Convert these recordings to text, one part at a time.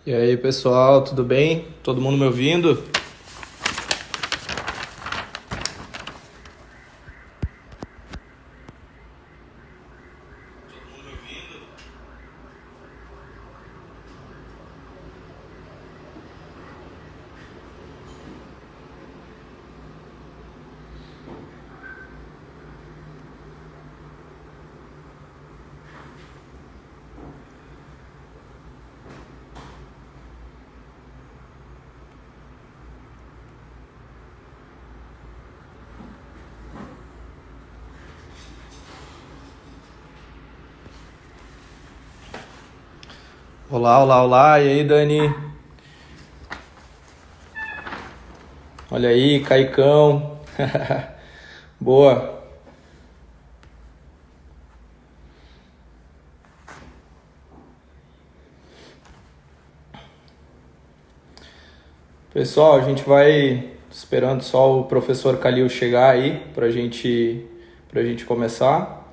E aí, pessoal, tudo bem? Todo mundo me ouvindo? Olá, olá, olá. E aí, Dani? Olha aí, Caicão. Boa. Pessoal, a gente vai esperando só o professor Calil chegar aí pra gente começar.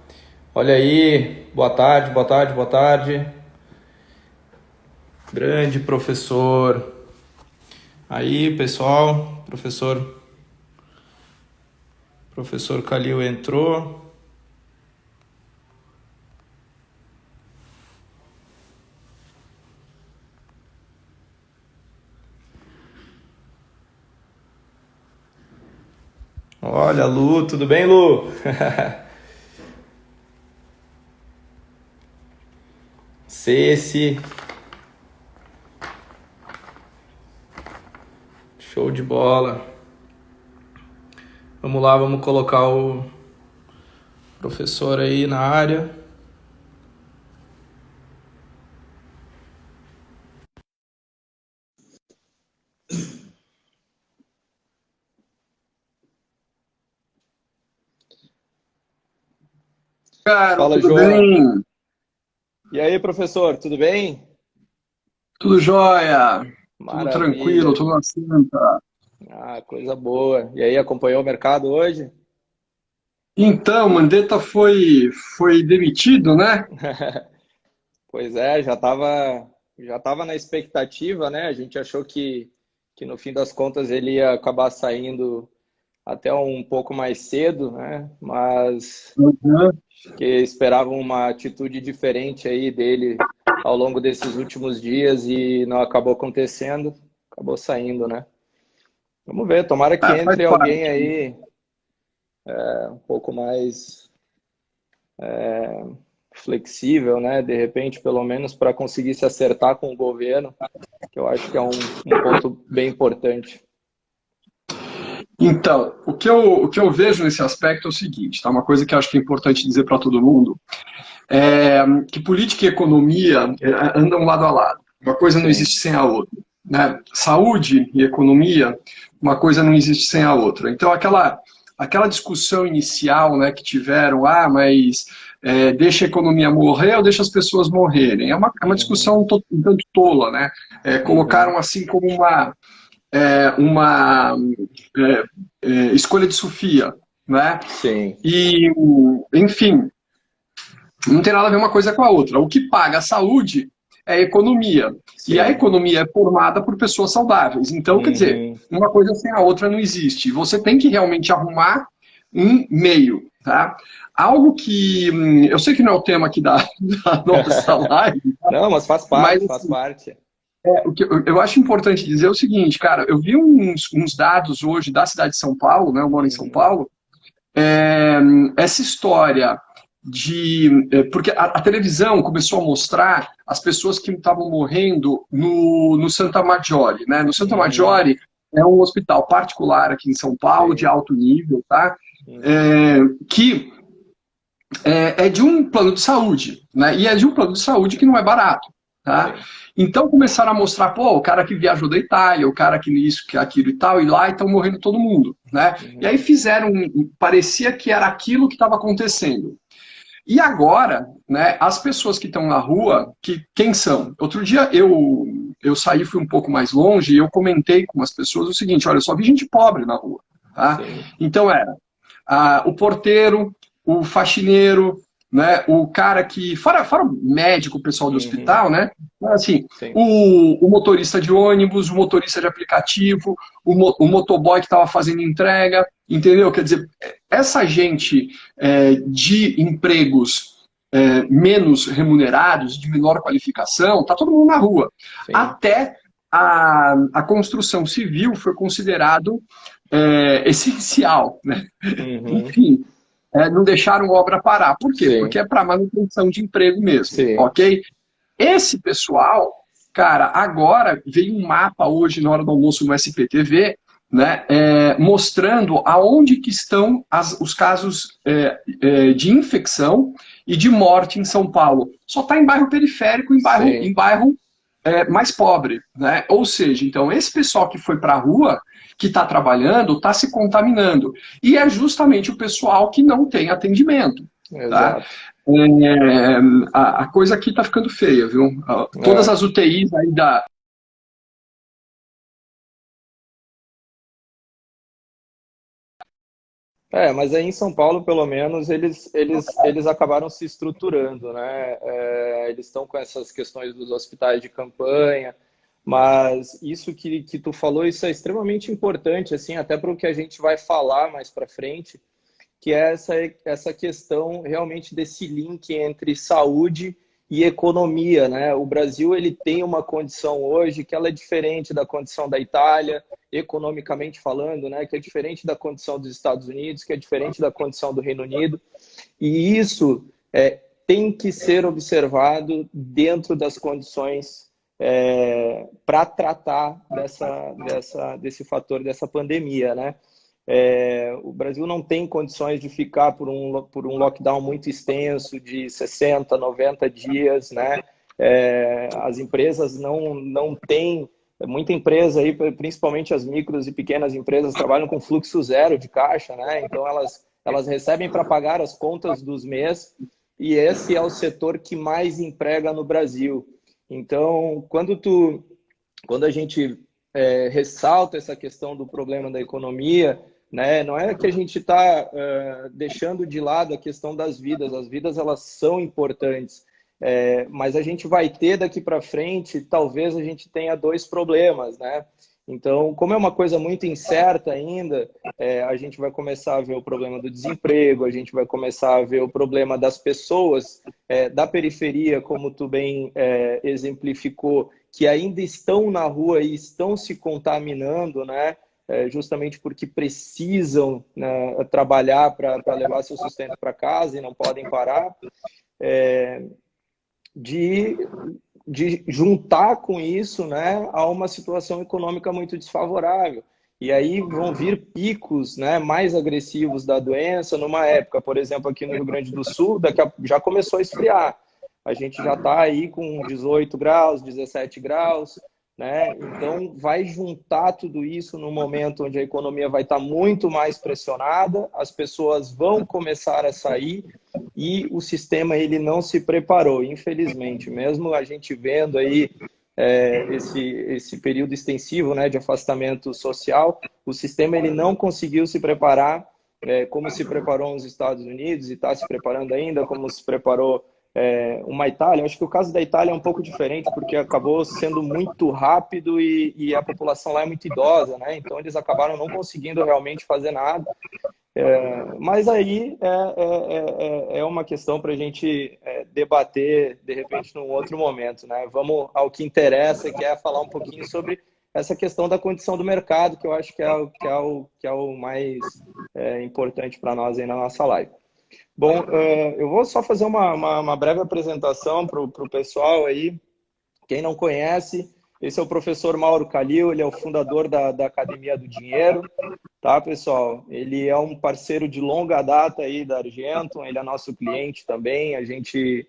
Olha aí, boa tarde, boa tarde, boa tarde. Grande professor. Aí, pessoal, professor Calil entrou. Olha, Lu, tudo bem, Lu? Ceci, show de bola. Vamos lá, vamos colocar o professor aí na área. Cara, Fala, tudo João. bem? E aí, professor, tudo bem? Tudo jóia? Tudo tranquilo, Maravilha. tudo na santa. Ah, coisa boa. E aí, acompanhou o mercado hoje? Então, Mandetta foi demitido, né? Pois é, já tava na expectativa, né? A gente achou que no fim das contas ele ia acabar saindo até um pouco mais cedo, né? Mas Uhum. que esperavam uma atitude diferente aí dele ao longo desses últimos dias e não acabou acontecendo, acabou saindo, né? Vamos ver, tomara que Faz entre alguém parte. aí um pouco mais flexível, né? De repente, pelo menos para conseguir se acertar com o governo, que eu acho que é um ponto bem importante. Então, o que eu vejo nesse aspecto é o seguinte, tá? Uma coisa que eu acho que é importante dizer para todo mundo é que política e economia andam lado a lado. Uma coisa não Sim. existe sem a outra, né? Saúde e economia, uma coisa não existe sem a outra. Então, aquela discussão inicial, né, que tiveram, mas deixa a economia morrer ou deixa as pessoas morrerem? É uma Uhum. discussão um tanto tola, né? Colocaram Uhum. assim como uma escolha de Sofia, né? Sim. E, enfim, não tem nada a ver uma coisa com a outra. O que paga a saúde é a economia. E a Sim. economia é formada por pessoas saudáveis. Então, quer dizer, Uhum. uma coisa sem a outra não existe. Você tem que realmente arrumar um meio, tá? Algo que eu sei que não é o tema aqui da, da nossa live, Não, mas faz mas parte, faz assim, parte. o que eu acho importante dizer é o seguinte, cara, eu vi uns dados hoje da cidade de São Paulo, né? Eu moro em São Uhum. Paulo, é, essa história de. Porque a televisão começou a mostrar as pessoas que estavam morrendo no Santa Maggiore. Né? No Santa Uhum. Maggiore é um hospital particular aqui em São Paulo, de Sim. alto nível, tá? Uhum. É, que é de um plano de saúde, né? E é de um plano de saúde que não é barato, tá? Sim. Então começaram a mostrar, pô, o cara que viajou da Itália, o cara que isso, que aquilo e tal, e lá estão morrendo todo mundo, né? E aí Uhum. fizeram, parecia que era aquilo que estava acontecendo. E agora, né, as pessoas que estão na rua, quem são? Outro dia eu saí, fui um pouco mais longe e eu comentei com as pessoas o seguinte, olha, eu só vi gente pobre na rua, tá? Sim. Então era o porteiro, o faxineiro, né? O cara que, fora o médico, o pessoal do Uhum. hospital, né? Assim, Sim, o motorista de ônibus, o motorista de aplicativo, o motoboy que estava fazendo entrega, entendeu? Quer dizer, essa gente de empregos menos remunerados, de menor qualificação, tá todo mundo na rua. sim. Até a construção civil foi considerado essencial, né? Uhum. Enfim, não deixaram obra parar. Por quê? Porque Sim, é para manutenção de emprego mesmo, sim. ok? Esse pessoal, cara, agora veio um mapa hoje na hora do almoço no SPTV, né, mostrando aonde que estão os casos de infecção e de morte em São Paulo. Só está em bairro periférico, em Sim. bairro mais pobre, né? Ou seja, então esse pessoal que foi para a rua, que está trabalhando, está se contaminando. E é justamente o pessoal que não tem atendimento, tá? Exato. É, a coisa aqui está ficando feia, viu? Todas É. as UTIs aí da. É, mas aí em São Paulo, pelo menos, eles acabaram se estruturando, né? Eles estão com essas questões dos hospitais de campanha, mas isso que tu falou, isso é extremamente importante, assim, até para o que a gente vai falar mais para frente, que é essa questão realmente desse link entre saúde e economia, né? O Brasil ele tem uma condição hoje que ela é diferente da condição da Itália, economicamente falando, né? Que é diferente da condição dos Estados Unidos, que é diferente da condição do Reino Unido, e isso tem que ser observado dentro das condições para tratar desse fator dessa pandemia, né? O Brasil não tem condições de ficar por um lockdown muito extenso de 60, 90 dias, né? As empresas não têm, muita empresa aí, principalmente as micros e pequenas empresas, trabalham com fluxo zero de caixa, né? Então elas recebem para pagar as contas dos meses e esse é o setor que mais emprega no Brasil. Então, quando a gente ressalta essa questão do problema da economia, né, não é que a gente está deixando de lado a questão das vidas, as vidas elas são importantes, mas a gente vai ter daqui para frente, talvez a gente tenha dois problemas, né? Então, como é uma coisa muito incerta ainda, a gente vai começar a ver o problema do desemprego, a gente vai começar a ver o problema das pessoas da periferia, como tu bem exemplificou, que ainda estão na rua e estão se contaminando, né? Justamente porque precisam, né, trabalhar para levar seu sustento para casa e não podem parar, de, de juntar com isso, né, a uma situação econômica muito desfavorável. E aí vão vir picos, né, mais agressivos da doença numa época, por exemplo, aqui no Rio Grande do Sul, já começou a esfriar. A gente já está aí com 18 graus, 17 graus, né? Então vai juntar tudo isso no momento onde a economia vai estar muito mais pressionada, as pessoas vão começar a sair e o sistema ele não se preparou, infelizmente. Mesmo a gente vendo aí esse período extensivo, né, de afastamento social, o sistema ele não conseguiu se preparar como se preparou os Estados Unidos e está se preparando ainda, como se preparou uma Itália. Eu acho que o caso da Itália é um pouco diferente, porque acabou sendo muito rápido e a população lá é muito idosa, né? Então eles acabaram não conseguindo realmente fazer nada. Mas aí é uma questão para a gente debater, de repente, num outro momento, né? Vamos ao que interessa, que é falar um pouquinho sobre essa questão da condição do mercado, que eu acho que é o mais importante para nós aí na nossa live. Bom, eu vou só fazer uma breve apresentação para o pessoal aí. Quem não conhece, esse é o professor Mauro Calil, ele é o fundador da Academia do Dinheiro, tá, pessoal? Ele é um parceiro de longa data aí da Argentum, ele é nosso cliente também, a gente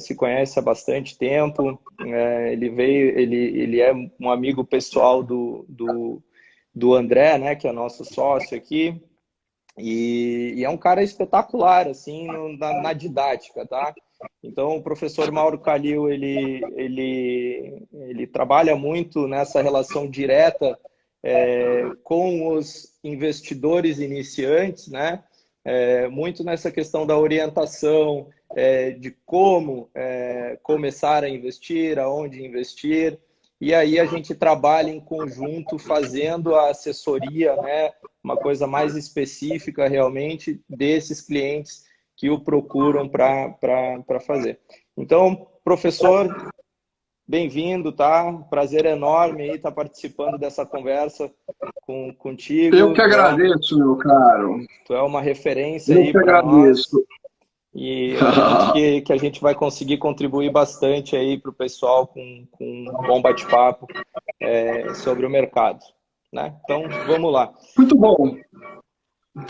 se conhece há bastante tempo, ele é um amigo pessoal do André, né, que é nosso sócio aqui, e é um cara espetacular, assim, na didática, tá? Então, o professor Mauro Calil, ele trabalha muito nessa relação direta com os investidores iniciantes, né? muito nessa questão da orientação, de como começar a investir, aonde investir. E aí a gente trabalha em conjunto fazendo a assessoria, né, uma coisa mais específica realmente desses clientes que o procuram para fazer. Então, professor, bem-vindo, tá? Prazer enorme aí estar participando dessa conversa contigo. Eu que agradeço, meu caro. Tu é uma referência Eu aí que para nós. agradeço. E acredito que a gente vai conseguir contribuir bastante aí para o pessoal com um bom bate-papo sobre o mercado, né? Então, vamos lá. Muito bom.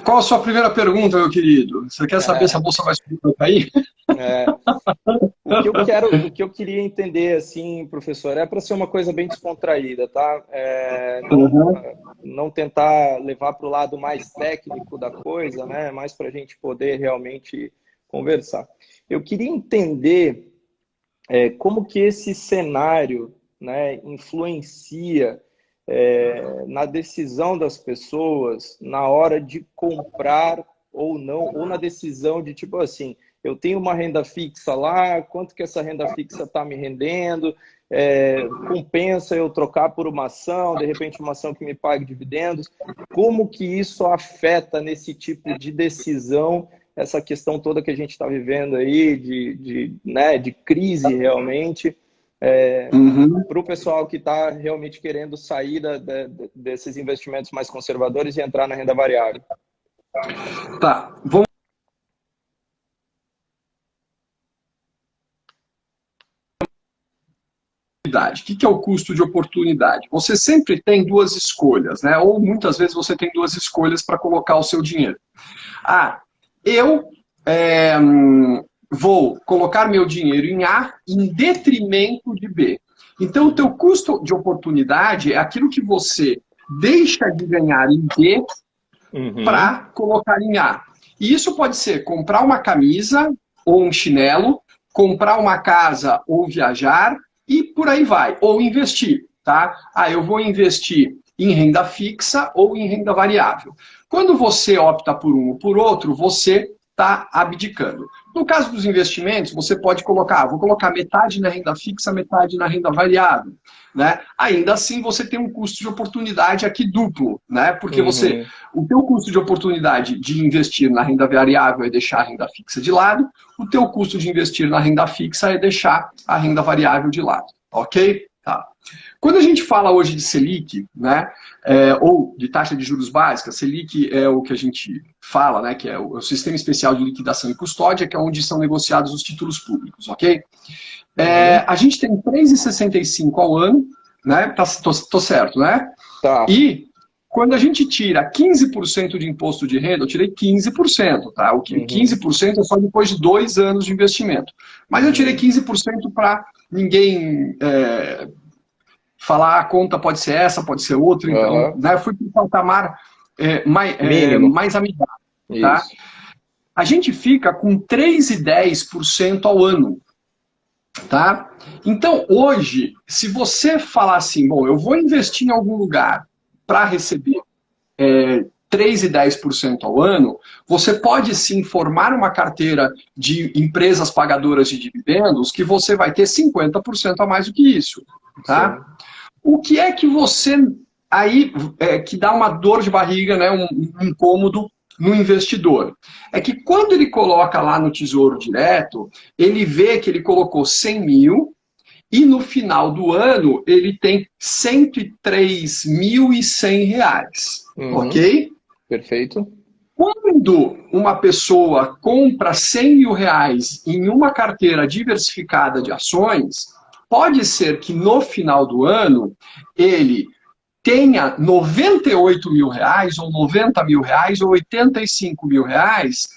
Qual a sua primeira pergunta, meu querido? Você quer saber se a bolsa vai subir ou cair? O que eu queria entender, assim, professor, é para ser uma coisa bem descontraída, tá? Não tentar levar para o lado mais técnico da coisa, né? Mais para a gente poder realmente conversar. Eu queria entender como que esse cenário, né, influencia na decisão das pessoas na hora de comprar ou não, ou na decisão de tipo assim, eu tenho uma renda fixa lá, quanto que essa renda fixa está me rendendo, compensa eu trocar por uma ação, de repente uma ação que me pague dividendos, como que isso afeta nesse tipo de decisão, essa questão toda que a gente está vivendo aí de crise realmente, para o pessoal que está realmente querendo sair desses investimentos mais conservadores e entrar na renda variável. Tá, vamos. O que é o custo de oportunidade? Você sempre tem duas escolhas, né? Ou muitas vezes você tem duas escolhas para colocar o seu dinheiro. Eu vou colocar meu dinheiro em A em detrimento de B. Então, o teu custo de oportunidade é aquilo que você deixa de ganhar em B para colocar em A. E isso pode ser comprar uma camisa ou um chinelo, comprar uma casa ou viajar, e por aí vai. Ou investir, tá? Eu vou investir em renda fixa ou em renda variável. Quando você opta por um ou por outro, você está abdicando. No caso dos investimentos, você pode colocar, vou colocar metade na renda fixa, metade na renda variável, né? Ainda assim, você tem um custo de oportunidade aqui duplo, né? Porque o teu custo de oportunidade de investir na renda variável é deixar a renda fixa de lado, o teu custo de investir na renda fixa é deixar a renda variável de lado, ok? Tá. Quando a gente fala hoje de Selic, né, ou de taxa de juros básica, Selic é o que a gente fala, né, que é o Sistema Especial de Liquidação e Custódia, que é onde são negociados os títulos públicos, ok? A gente tem 3,65 ao ano, né, tô certo, né? Tá. E quando a gente tira 15% de imposto de renda, eu tirei 15%, tá? O que 15% é só depois de 2 anos de investimento. Mas eu tirei 15% para ninguém falar a conta pode ser essa, pode ser outra. Então, né, fui para um patamar mais amigável. Tá? A gente fica com 3,10% ao ano. Tá? Então, hoje, se você falar assim, bom, eu vou investir em algum lugar para receber 3,10% ao ano, você pode sim formar uma carteira de empresas pagadoras de dividendos que você vai ter 50% a mais do que isso. Tá? O que é que você aí que dá uma dor de barriga, né, um incômodo no investidor? É que quando ele coloca lá no Tesouro Direto, ele vê que ele colocou 100 mil e no final do ano ele tem R$ 103.100, ok? Perfeito. Quando uma pessoa compra 100 mil reais em uma carteira diversificada de ações, pode ser que no final do ano ele tenha 98 mil reais, ou 90 mil reais, ou 85 mil reais,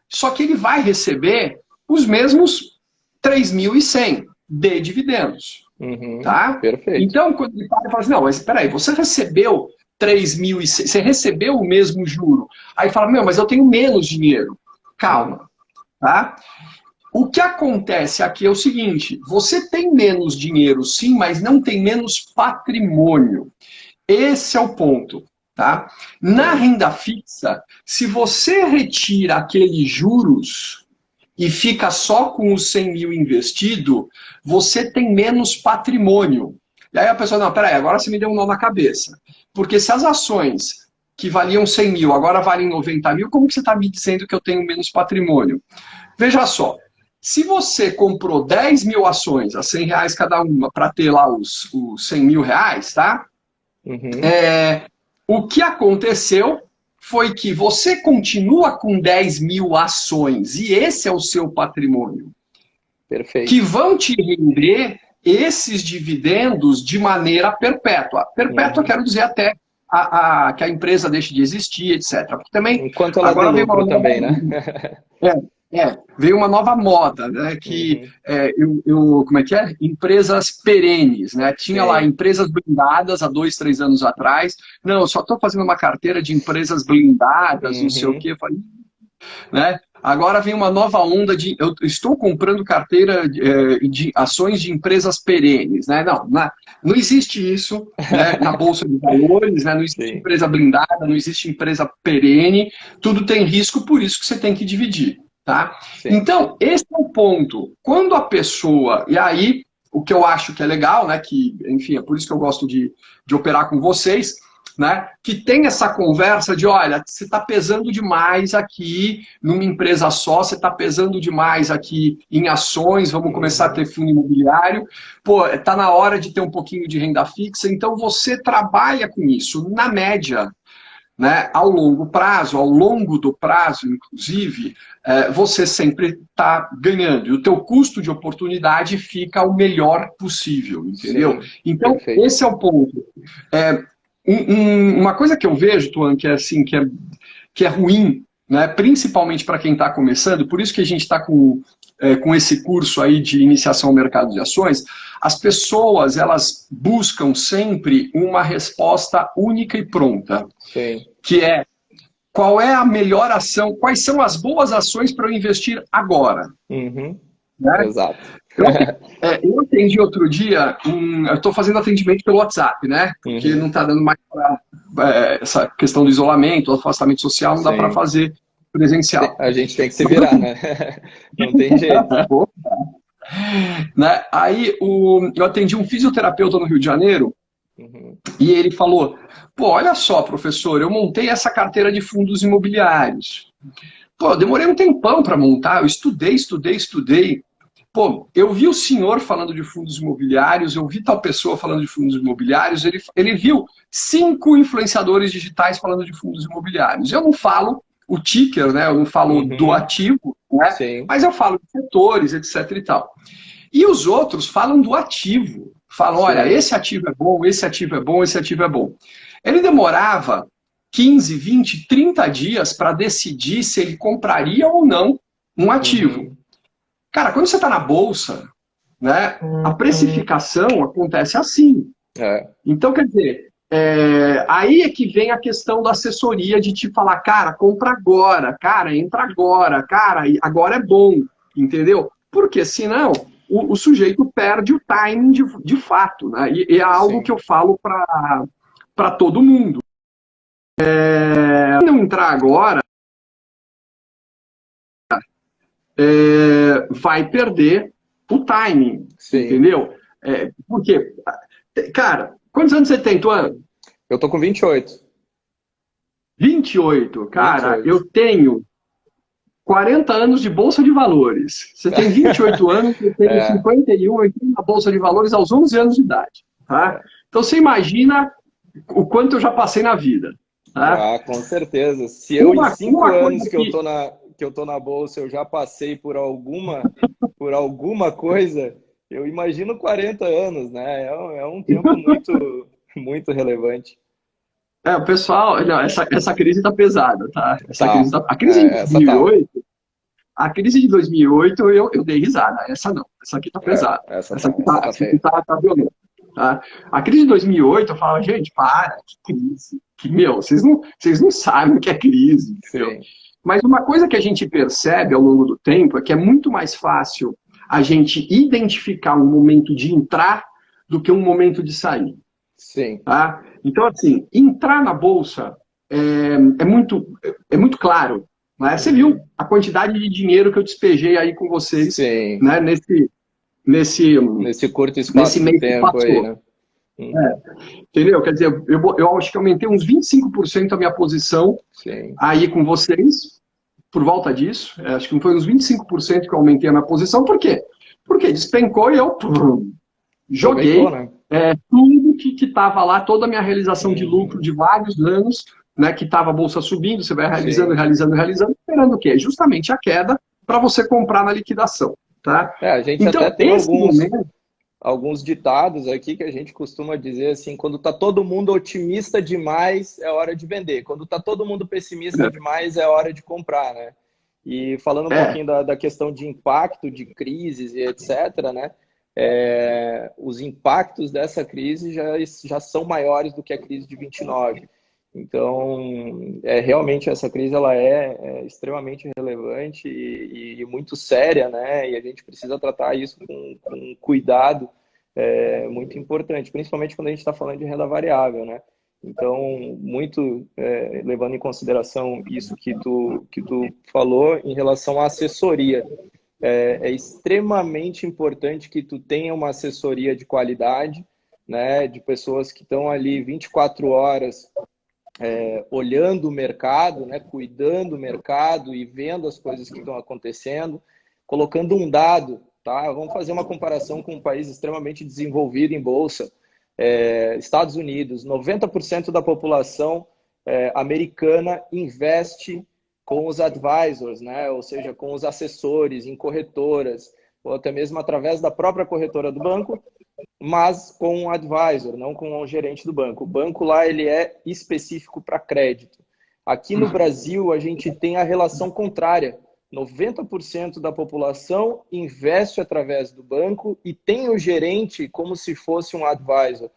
só que ele vai receber os mesmos 3.100 de dividendos. Tá? Perfeito. Então, quando ele para e fala assim, não, mas espera aí, você recebeu 3.100, você recebeu o mesmo juro. Aí fala, mas eu tenho menos dinheiro. Calma, tá? O que acontece aqui é o seguinte, você tem menos dinheiro sim, mas não tem menos patrimônio. Esse é o ponto. Tá? Na renda fixa, se você retira aqueles juros e fica só com os 100 mil investido, você tem menos patrimônio. E aí a pessoa, não, peraí, agora você me deu um nó na cabeça. Porque se as ações que valiam 100 mil agora valem 90 mil, como que você está me dizendo que eu tenho menos patrimônio? Veja só, se você comprou 10 mil ações a R$ 100 cada uma para ter lá os 100 mil reais, tá? Uhum. O que aconteceu foi que você continua com 10 mil ações e esse é o seu patrimônio. Perfeito. Que vão te render esses dividendos de maneira perpétua. Perpétua, quero dizer até que a empresa deixe de existir, etc. Porque também, enquanto ela agora tem lucro também, né? Veio uma nova moda, né? Que como é que é? Empresas perenes, né? Tinha lá empresas blindadas há 2, 3 anos atrás. Não, eu só estou fazendo uma carteira de empresas blindadas, não sei o quê. Né? Agora vem uma nova onda de... Eu estou comprando carteira de ações de empresas perenes. Né? Não existe isso, né? Na Bolsa de Valores, né? Não existe empresa blindada, não existe empresa perene. Tudo tem risco, por isso que você tem que dividir. Tá? Então, esse é o ponto. Quando a pessoa... E aí, o que eu acho que é legal, né? Que, enfim, é por isso que eu gosto de operar com vocês... Né, que tem essa conversa de, olha, você está pesando demais aqui numa empresa só, você está pesando demais aqui em ações, vamos começar a ter fundo imobiliário, pô, está na hora de ter um pouquinho de renda fixa, então você trabalha com isso, na média, né, ao longo prazo, ao longo do prazo, inclusive, você sempre está ganhando, e o teu custo de oportunidade fica o melhor possível, entendeu? Então, esse é o ponto. Uma coisa que eu vejo, Tuan, que é assim, que é ruim, né, principalmente para quem está começando, por isso que a gente está com esse curso aí de iniciação ao mercado de ações, as pessoas elas buscam sempre uma resposta única e pronta, que é qual é a melhor ação, quais são as boas ações para eu investir agora. Né? Exato. Eu atendi outro dia, eu estou fazendo atendimento pelo WhatsApp, né? Porque não está dando mais para essa questão do isolamento, do afastamento social, não dá para fazer presencial. A gente tem que se virar, né? Não tem jeito. Né? Aí eu atendi um fisioterapeuta no Rio de Janeiro e ele falou, pô, olha só, professor, eu montei essa carteira de fundos imobiliários. Pô, eu demorei um tempão para montar, eu estudei. Pô, eu vi o senhor falando de fundos imobiliários, eu vi tal pessoa falando de fundos imobiliários, ele viu 5 influenciadores digitais falando de fundos imobiliários. Eu não falo o ticker, né? Eu não falo do ativo, né? Mas eu falo de setores, etc e tal. E os outros falam do ativo. Falam, olha, esse ativo é bom, esse ativo é bom, esse ativo é bom. Ele demorava 15, 20, 30 dias para decidir se ele compraria ou não um ativo. Cara, quando você está na bolsa, né, a precificação acontece assim. Então, quer dizer, aí é que vem a questão da assessoria de te falar, cara, compra agora, cara, entra agora, cara, agora é bom, entendeu? Porque senão o sujeito perde o timing de fato, né? E é algo que eu falo para todo mundo. Se não entrar agora, vai perder o timing, entendeu? Porque, cara, quantos anos você tem, Tuan? Eu tô com 28. 28, cara, 28. Eu tenho 40 anos de Bolsa de Valores. Você tem 28 anos, eu tenho 51, eu entrei na Bolsa de Valores aos 11 anos de idade. Tá? Então você imagina o quanto eu já passei na vida. Tá? Com certeza. Se eu em 5 anos que eu tô na bolsa, eu já passei por alguma coisa, eu imagino 40 anos, né? É um tempo muito, muito relevante. O pessoal, não, essa crise tá pesada, tá? A crise de 2008, a crise de 2008 eu dei risada. Essa não, essa aqui tá pesada. Essa aqui tá violenta. Tá? A crise de 2008, eu falava, gente, para, que crise. Vocês não sabem o que é crise. Mas uma coisa que a gente percebe ao longo do tempo é que é muito mais fácil a gente identificar um momento de entrar do que um momento de sair. Sim. Tá? Então, assim, entrar na Bolsa é muito claro. Né? Você viu Uhum. a quantidade de dinheiro que eu despejei aí com vocês, Sim. né, nesse, Nesse curto nesse espaço de mês que tempo aí, passou. né? Uhum. Entendeu? Quer dizer, eu acho que aumentei uns 25% a minha posição Sim. aí com vocês, por volta disso. Acho que foi uns 25% que eu aumentei a minha posição. Por quê? Porque despencou e eu Aproveitou, joguei né? tudo que estava lá, toda a minha realização de lucro Uhum. de vários anos, né, que estava a bolsa subindo, você vai realizando, Sim. realizando, realizando, esperando o quê? Justamente a queda para você comprar na liquidação. Tá? É, a gente até Então, tem esse momento. alguns ditados aqui que a gente costuma dizer assim, quando tá todo mundo otimista demais, é hora de vender. Quando tá todo mundo pessimista demais, é hora de comprar, né? E falando um É, pouquinho da questão de impacto, de crises e etc., né? Os impactos dessa crise já são maiores do que a crise de 29. Então, realmente essa crise ela é extremamente relevante e muito séria, né? E a gente precisa tratar isso com cuidado, muito importante, principalmente quando a gente está falando de renda variável, né? Então, muito levando em consideração isso que tu falou em relação à assessoria. É extremamente importante que tu tenha uma assessoria de qualidade, né? De pessoas que estão ali 24 horas olhando o mercado, né, cuidando do mercado e vendo as coisas que estão acontecendo, colocando um dado, tá? Vamos fazer uma comparação com um país extremamente desenvolvido em bolsa, Estados Unidos. 90% da população americana investe com os advisors, né? Ou seja, com os assessores em corretoras, ou até mesmo através da própria corretora do banco, mas com um advisor, não com o gerente do banco. O banco lá ele é específico para crédito. Aqui no Brasil, a gente tem a relação contrária. 90% da população investe através do banco e tem o gerente como se fosse um advisor.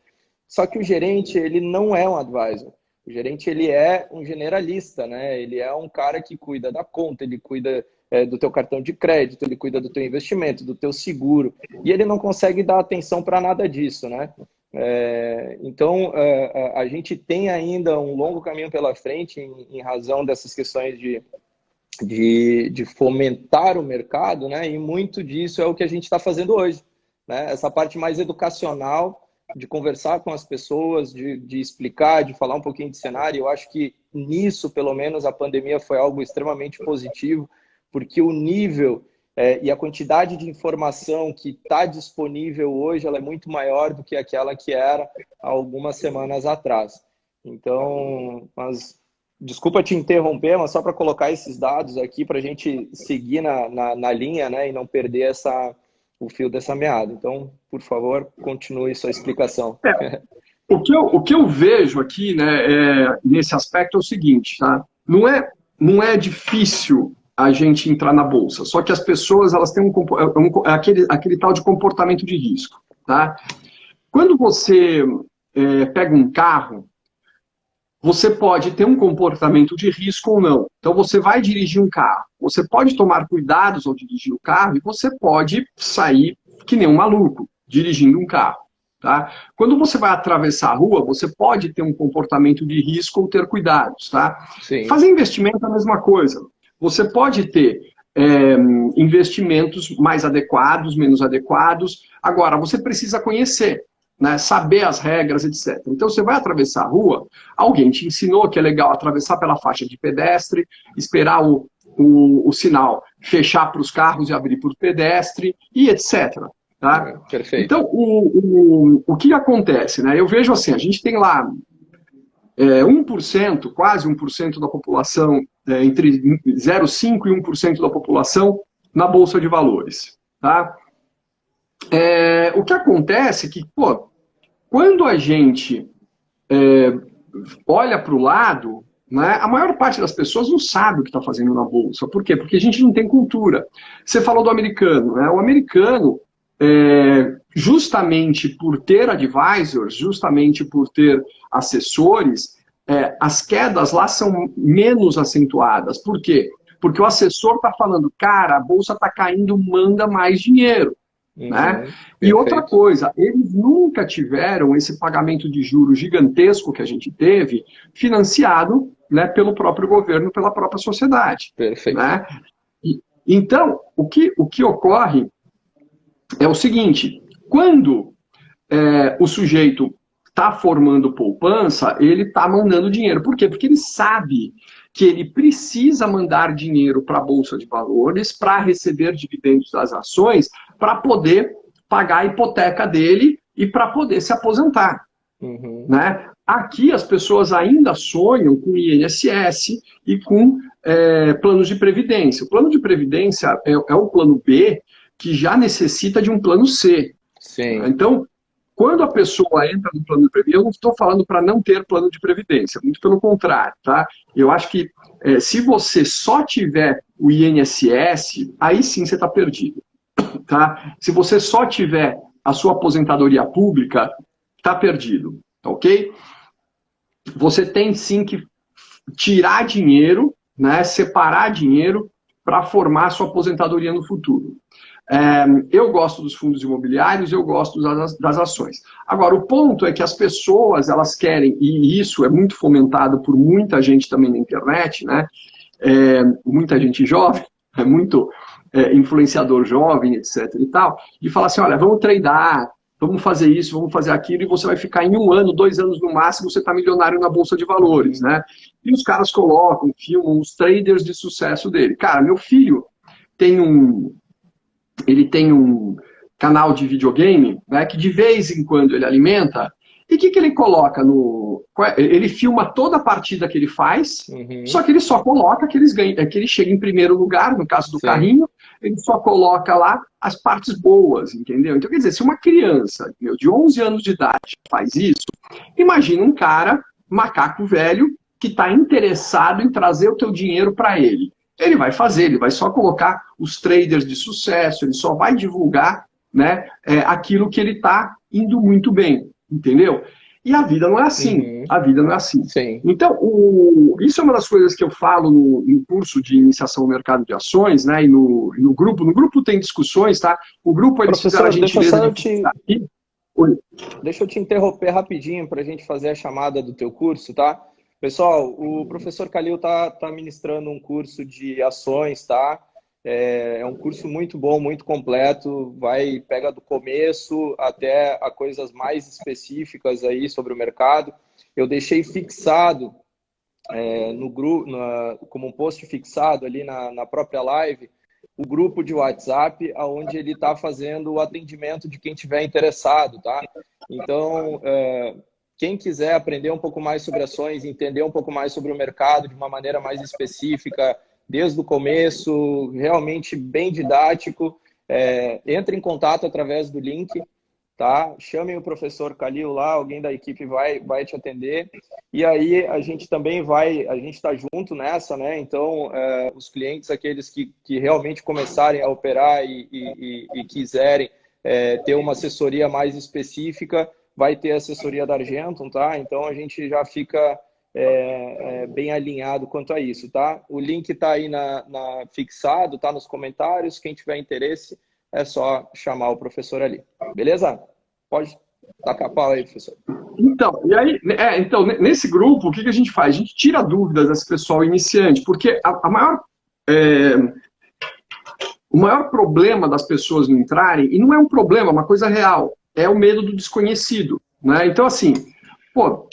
Só que o gerente, ele não é um advisor. O gerente, ele é um generalista, né? Ele é um cara que cuida da conta, ele cuida do teu cartão de crédito, ele cuida do teu investimento, do teu seguro. E ele não consegue dar atenção para nada disso, né? Então, a gente tem ainda um longo caminho pela frente em razão dessas questões de fomentar o mercado, né? E muito disso é o que a gente está fazendo hoje, né? Essa parte mais educacional, de conversar com as pessoas, de explicar, de falar um pouquinho de cenário. Eu acho que nisso, pelo menos, a pandemia foi algo extremamente positivo, porque o nível e a quantidade de informação que está disponível hoje, ela é muito maior do que aquela que era há algumas semanas atrás. Então, mas desculpa te interromper, mas só para colocar esses dados aqui para a gente seguir na linha, né, e não perder o fio dessa meada. Então, por favor, continue sua explicação. o que eu vejo aqui, né, nesse aspecto é o seguinte, tá? Não é difícil a gente entrar na bolsa, só que as pessoas elas têm aquele tal de comportamento de risco, tá? Quando você pega um carro, você pode ter um comportamento de risco ou não. Então você vai dirigir um carro, você pode tomar cuidados ao dirigir o carro e você pode sair que nem um maluco dirigindo um carro. Tá? Quando você vai atravessar a rua, você pode ter um comportamento de risco ou ter cuidados. Tá? Sim, Fazer investimento é a mesma coisa. Você pode ter investimentos mais adequados, menos adequados. Agora, você precisa conhecer, né? Saber as regras, etc. Então, você vai atravessar a rua, alguém te ensinou que é legal atravessar pela faixa de pedestre, esperar o sinal fechar para os carros e abrir para o pedestre, e etc. Tá? perfeito. Então, o que acontece? Né? Eu vejo assim, a gente tem lá 1%, quase 1% da população, entre 0,5% e 1% da população na Bolsa de Valores. Tá? O que acontece é que, pô, quando a gente olha para o lado, né, a maior parte das pessoas não sabe o que está fazendo na Bolsa. Por quê? Porque a gente não tem cultura. Você falou do americano. Né? O americano, justamente por ter advisors, justamente por ter assessores, as quedas lá são menos acentuadas. Por quê? Porque o assessor está falando, cara, a Bolsa está caindo, manda mais dinheiro. Né? E outra Perfeito. coisa, eles nunca tiveram esse pagamento de juros gigantesco que a gente teve, financiado, né, pelo próprio governo, pela própria sociedade. Perfeito. Né? Então, o que ocorre é o seguinte, quando o sujeito está formando poupança, ele está mandando dinheiro. Por quê? Porque ele sabe que ele precisa mandar dinheiro para a Bolsa de Valores para receber dividendos das ações, para poder pagar a hipoteca dele e para poder se aposentar. Uhum. Né? Aqui as pessoas ainda sonham com INSS e com planos de previdência. O plano de previdência é o plano B que já necessita de um plano C. Sim. Então, quando a pessoa entra no plano de previdência, eu não estou falando para não ter plano de previdência, muito pelo contrário, tá? Eu acho que se você só tiver o INSS, aí sim você está perdido, tá? Se você só tiver a sua aposentadoria pública, está perdido, ok? Você tem sim que tirar dinheiro, né, separar dinheiro para formar a sua aposentadoria no futuro. Eu gosto dos fundos imobiliários, eu gosto das ações. Agora, o ponto é que as pessoas, elas querem, e isso é muito fomentado por muita gente também na internet, né? Muita gente jovem, muito influenciador jovem, etc. e tal, e fala assim, olha, vamos treinar, vamos fazer isso, vamos fazer aquilo, e você vai ficar em 1 ano, 2 anos no máximo, você está milionário na Bolsa de Valores, né? E os caras colocam, filmam os traders de sucesso dele. Cara, meu filho tem ele tem um canal de videogame, né, que de vez em quando ele alimenta, e o que ele coloca no... Ele filma toda a partida que ele faz, só que ele só coloca que ele chega em primeiro lugar, no caso do Sim. carrinho, ele só coloca lá as partes boas, entendeu? Então, quer dizer, se uma criança de 11 anos de idade faz isso, imagina um cara, macaco velho, que está interessado em trazer o teu dinheiro para ele. Ele vai fazer, ele vai só colocar os traders de sucesso, ele só vai divulgar, né, aquilo que ele está indo muito bem, entendeu? E a vida não é assim, a vida não é assim. Sim. Então, isso é uma das coisas que eu falo no curso de iniciação ao mercado de ações, né, e no grupo. No grupo tem discussões, tá? O grupo, eles fizeram a gentileza de... Deixa eu te interromper rapidinho para a gente fazer a chamada do teu curso, tá? Pessoal, o professor Kalil tá ministrando um curso de ações, tá? É um curso muito bom, muito completo, pega do começo até a coisas mais específicas aí sobre o mercado. Eu deixei fixado no grupo, como um post fixado ali na própria live, o grupo de WhatsApp, onde ele está fazendo o atendimento de quem tiver interessado, tá? Então, quem quiser aprender um pouco mais sobre ações, entender um pouco mais sobre o mercado de uma maneira mais específica, desde o começo, realmente bem didático, entre em contato através do link, tá? Chamem o professor Kalil lá, alguém da equipe vai te atender. E aí a gente também a gente está junto nessa, né? Então, os clientes, aqueles que realmente começarem a operar e quiserem ter uma assessoria mais específica, vai ter assessoria da Argentum, tá? Então a gente já fica bem alinhado quanto a isso, tá? O link está aí fixado, tá nos comentários. Quem tiver interesse, é só chamar o professor ali. Beleza? Pode tacar a pau aí, professor. Então, então, nesse grupo, o que a gente faz? A gente tira dúvidas desse pessoal iniciante, porque o maior problema das pessoas não entrarem, e não é um problema, é uma coisa real, é o medo do desconhecido, né? Então, assim, pô,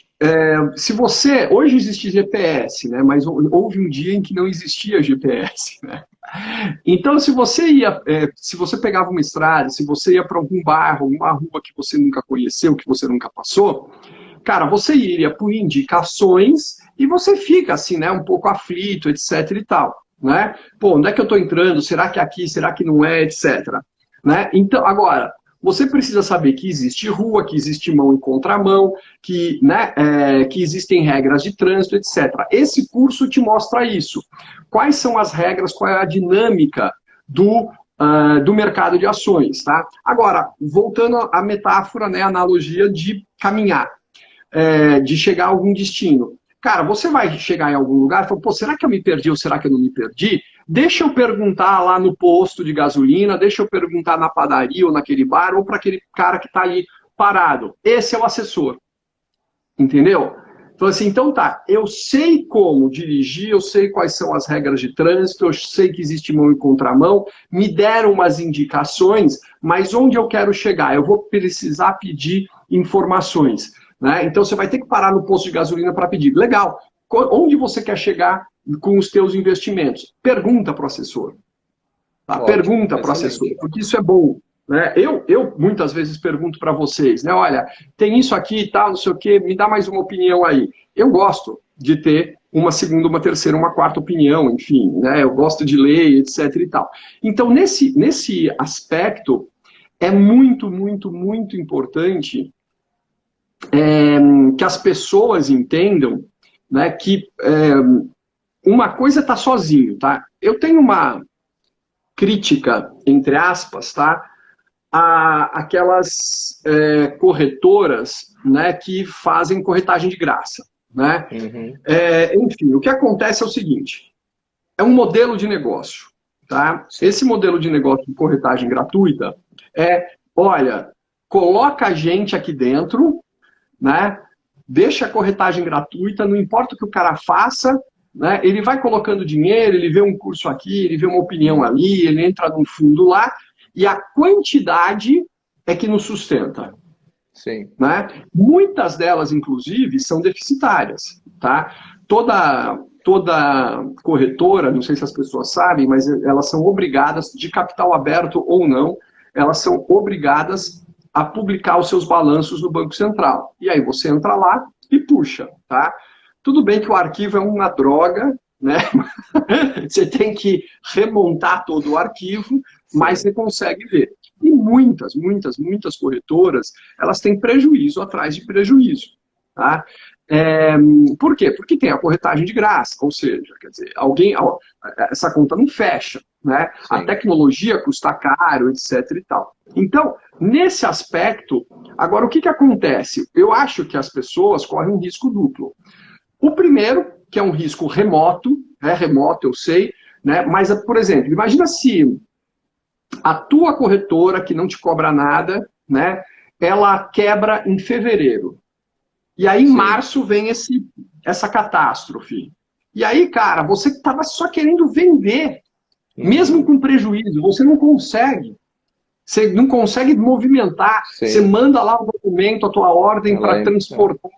se você... Hoje existe GPS, né? Mas houve um dia em que não existia GPS, né? Então, se você pegava uma estrada, se você ia para algum bairro, uma rua que você nunca conheceu, que você nunca passou, cara, você iria por indicações e você fica assim, né, um pouco aflito, etc e tal, né? Pô, onde é que eu estou entrando? Será que é aqui? Será que não é? Etc. Né? Então, agora, você precisa saber que existe rua, que existe mão e contramão, que existem regras de trânsito, etc. Esse curso te mostra isso. Quais são as regras, qual é a dinâmica do mercado de ações, tá? Agora, voltando à metáfora, né, a analogia de caminhar, de chegar a algum destino. Cara, você vai chegar em algum lugar e falar, pô, será que eu me perdi ou será que eu não me perdi? Deixa eu perguntar lá no posto de gasolina, deixa eu perguntar na padaria ou naquele bar, ou para aquele cara que está ali parado. Esse é o assessor. Entendeu? Então, assim, então tá, eu sei como dirigir, eu sei quais são as regras de trânsito, eu sei que existe mão e contramão, me deram umas indicações, mas onde eu quero chegar? Eu vou precisar pedir informações. Né? Então, você vai ter que parar no posto de gasolina para pedir. Legal. Onde você quer chegar com os teus investimentos? Pergunta para o assessor. Tá? Pergunta para o assessor, porque isso é bom. Né? Eu muitas vezes pergunto para vocês, né? Olha, tem isso aqui e tal, não sei o quê, me dá mais uma opinião aí. Eu gosto de ter uma segunda, uma terceira, uma quarta opinião, enfim, né? Eu gosto de ler, etc e tal. Então, nesse aspecto, é muito, muito, muito importante que as pessoas entendam, né, que uma coisa está sozinho, tá? Eu tenho uma crítica, entre aspas, tá? Aquelas corretoras, né, que fazem corretagem de graça. Né? Uhum. Enfim, o que acontece é o seguinte, é um modelo de negócio. Tá? Esse modelo de negócio de corretagem gratuita olha, coloca a gente aqui dentro, né, deixa a corretagem gratuita, não importa o que o cara faça, né, ele vai colocando dinheiro, ele vê um curso aqui, ele vê uma opinião ali, ele entra num fundo lá, e a quantidade é que nos sustenta. Sim. Né? Muitas delas, inclusive, são deficitárias. Tá? Toda corretora, não sei se as pessoas sabem, mas elas são obrigadas, de capital aberto ou não, elas são obrigadas a publicar os seus balanços no Banco Central. E aí você entra lá e puxa. Tá? Tudo bem que o arquivo é uma droga, né? Você tem que remontar todo o arquivo, mas você consegue ver. E muitas, muitas, muitas corretoras, elas têm prejuízo atrás de prejuízo. Tá? Por quê? Porque tem a corretagem de graça, ou seja, quer dizer, essa conta não fecha. Né? A tecnologia custa caro, etc. e tal. Então, nesse aspecto, agora o que acontece? Eu acho que as pessoas correm um risco duplo. O primeiro, que é um risco remoto, remoto eu sei, né? Mas, por exemplo, imagina se a tua corretora, que não te cobra nada, né? Ela quebra em fevereiro. E aí, em março, vem essa catástrofe. E aí, cara, você estava só querendo vender, mesmo com prejuízo, você não consegue. Você não consegue movimentar. Sim. Você manda lá o documento, a tua ordem para transportar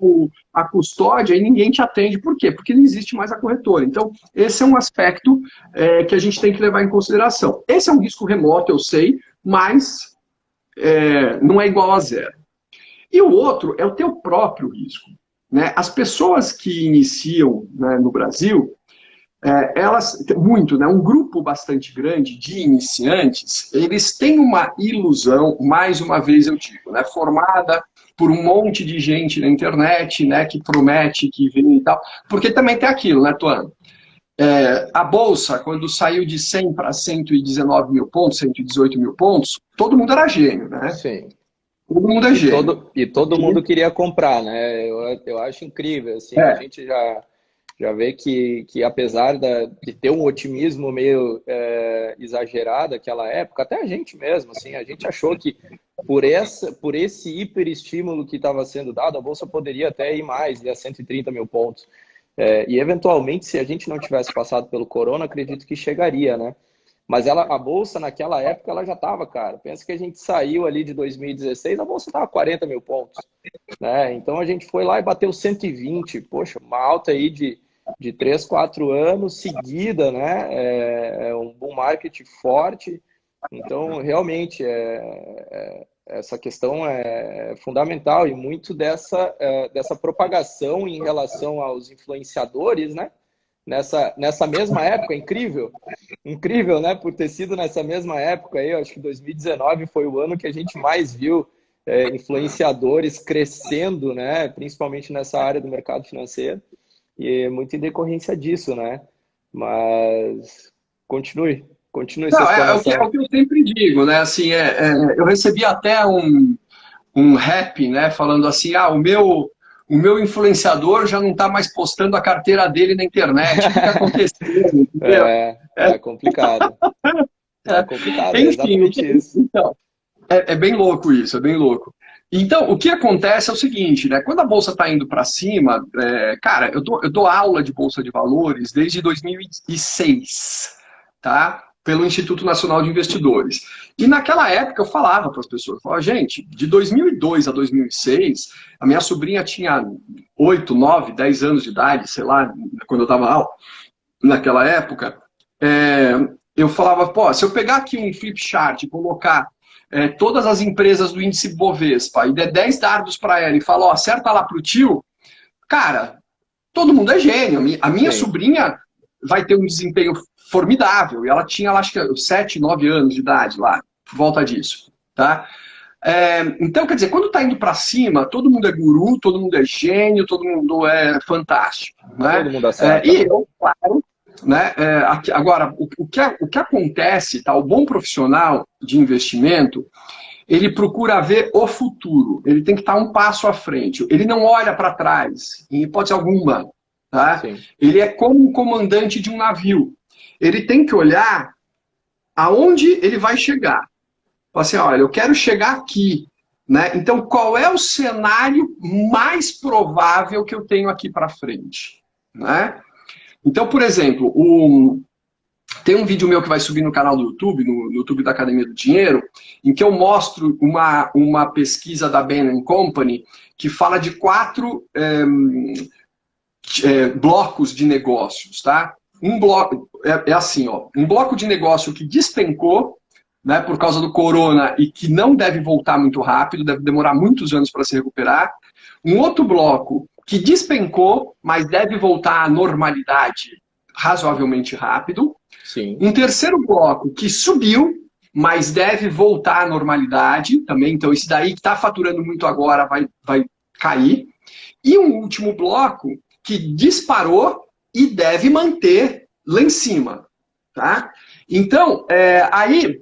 a custódia e ninguém te atende. Por quê? Porque não existe mais a corretora. Então, esse é um aspecto que a gente tem que levar em consideração. Esse é um risco remoto, eu sei, mas não é igual a zero. E o outro é o teu próprio risco. Né? As pessoas que iniciam, né, no Brasil, elas, muito, né, um grupo bastante grande de iniciantes, eles têm uma ilusão, mais uma vez eu digo, né, formada por um monte de gente na internet, né, que promete, que vem e tal, porque também tem aquilo, né, Tuan? A Bolsa, quando saiu de 100 para 119 mil pontos, 118 mil pontos, todo mundo era gênio, né? Sim. Todo mundo é gênio. E todo mundo queria comprar, né? Eu acho incrível, assim, a gente já vê que apesar de ter um otimismo meio exagerado naquela época, até a gente mesmo, assim, a gente achou que por esse hiperestímulo que estava sendo dado, a Bolsa poderia até ir mais, de 130 mil pontos. E eventualmente, se a gente não tivesse passado pelo corona, acredito que chegaria, né? Mas a Bolsa, naquela época, ela já estava, cara. Pensa que a gente saiu ali de 2016, a Bolsa estava 40 mil pontos. Né? Então, a gente foi lá e bateu 120. Poxa, uma alta aí de 3, 4 anos seguida, né? Um bull market forte. Então, realmente, essa questão é fundamental. E muito dessa propagação em relação aos influenciadores, né? Nessa mesma época, incrível, né? Por ter sido nessa mesma época aí, eu acho que 2019 foi o ano que a gente mais viu influenciadores crescendo, né? Principalmente nessa área do mercado financeiro, e muito em decorrência disso, né? Mas continue Não, é o que eu sempre digo, né? Assim, eu recebi até um rap, né? Falando assim, o meu influenciador já não está mais postando a carteira dele na internet. O que aconteceu? Entendeu? É complicado. É complicado, é Enfim, exatamente isso. então, é bem louco isso, é bem louco. Então, o que acontece é o seguinte, né? Quando a bolsa está indo para cima, cara, eu dou aula de bolsa de valores desde 2006, tá? Pelo Instituto Nacional de Investidores. E naquela época eu falava para as pessoas, eu falava, gente, de 2002 a 2006, a minha sobrinha tinha 8, 9, 10 anos de idade, sei lá, quando eu dava aula, naquela época, é, eu falava, pô, se eu pegar aqui um flip chart e colocar todas as empresas do índice Bovespa e der 10 dardos para ela e falar, ó, acerta lá pro tio, cara, todo mundo é gênio. A minha Sim, sobrinha vai ter um desempenho formidável. E ela tinha, acho que, 7, 9 anos de idade lá, por volta disso. Tá? Então, quer dizer, quando está indo para cima, todo mundo é guru, todo mundo é gênio, todo mundo é fantástico. Né? todo mundo acerta, E né? eu, claro, né? Agora, o que acontece, tá? O bom profissional de investimento, ele procura ver o futuro. Ele tem que estar um passo à frente. Ele não olha para trás, em hipótese alguma. Tá? Sim, Ele é como um comandante de um navio. Ele tem que olhar aonde ele vai chegar. Fala assim, olha, eu quero chegar aqui. Né? Então, qual é o cenário mais provável que eu tenho aqui para frente? Né? Então, por exemplo, tem um vídeo meu que vai subir no canal do YouTube, no YouTube da Academia do Dinheiro, em que eu mostro uma pesquisa da Bain Company que fala de 4 blocos de negócios, tá? Um bloco é assim, ó, um bloco de negócio que despencou, né, por causa do corona e que não deve voltar muito rápido, deve demorar muitos anos para se recuperar. Um outro bloco que despencou, mas deve voltar à normalidade razoavelmente rápido. sim. Um terceiro bloco que subiu, mas deve voltar à normalidade também. Então, esse daí que está faturando muito agora vai cair. E um último bloco que disparou e deve manter lá em cima. Tá? Então, aí,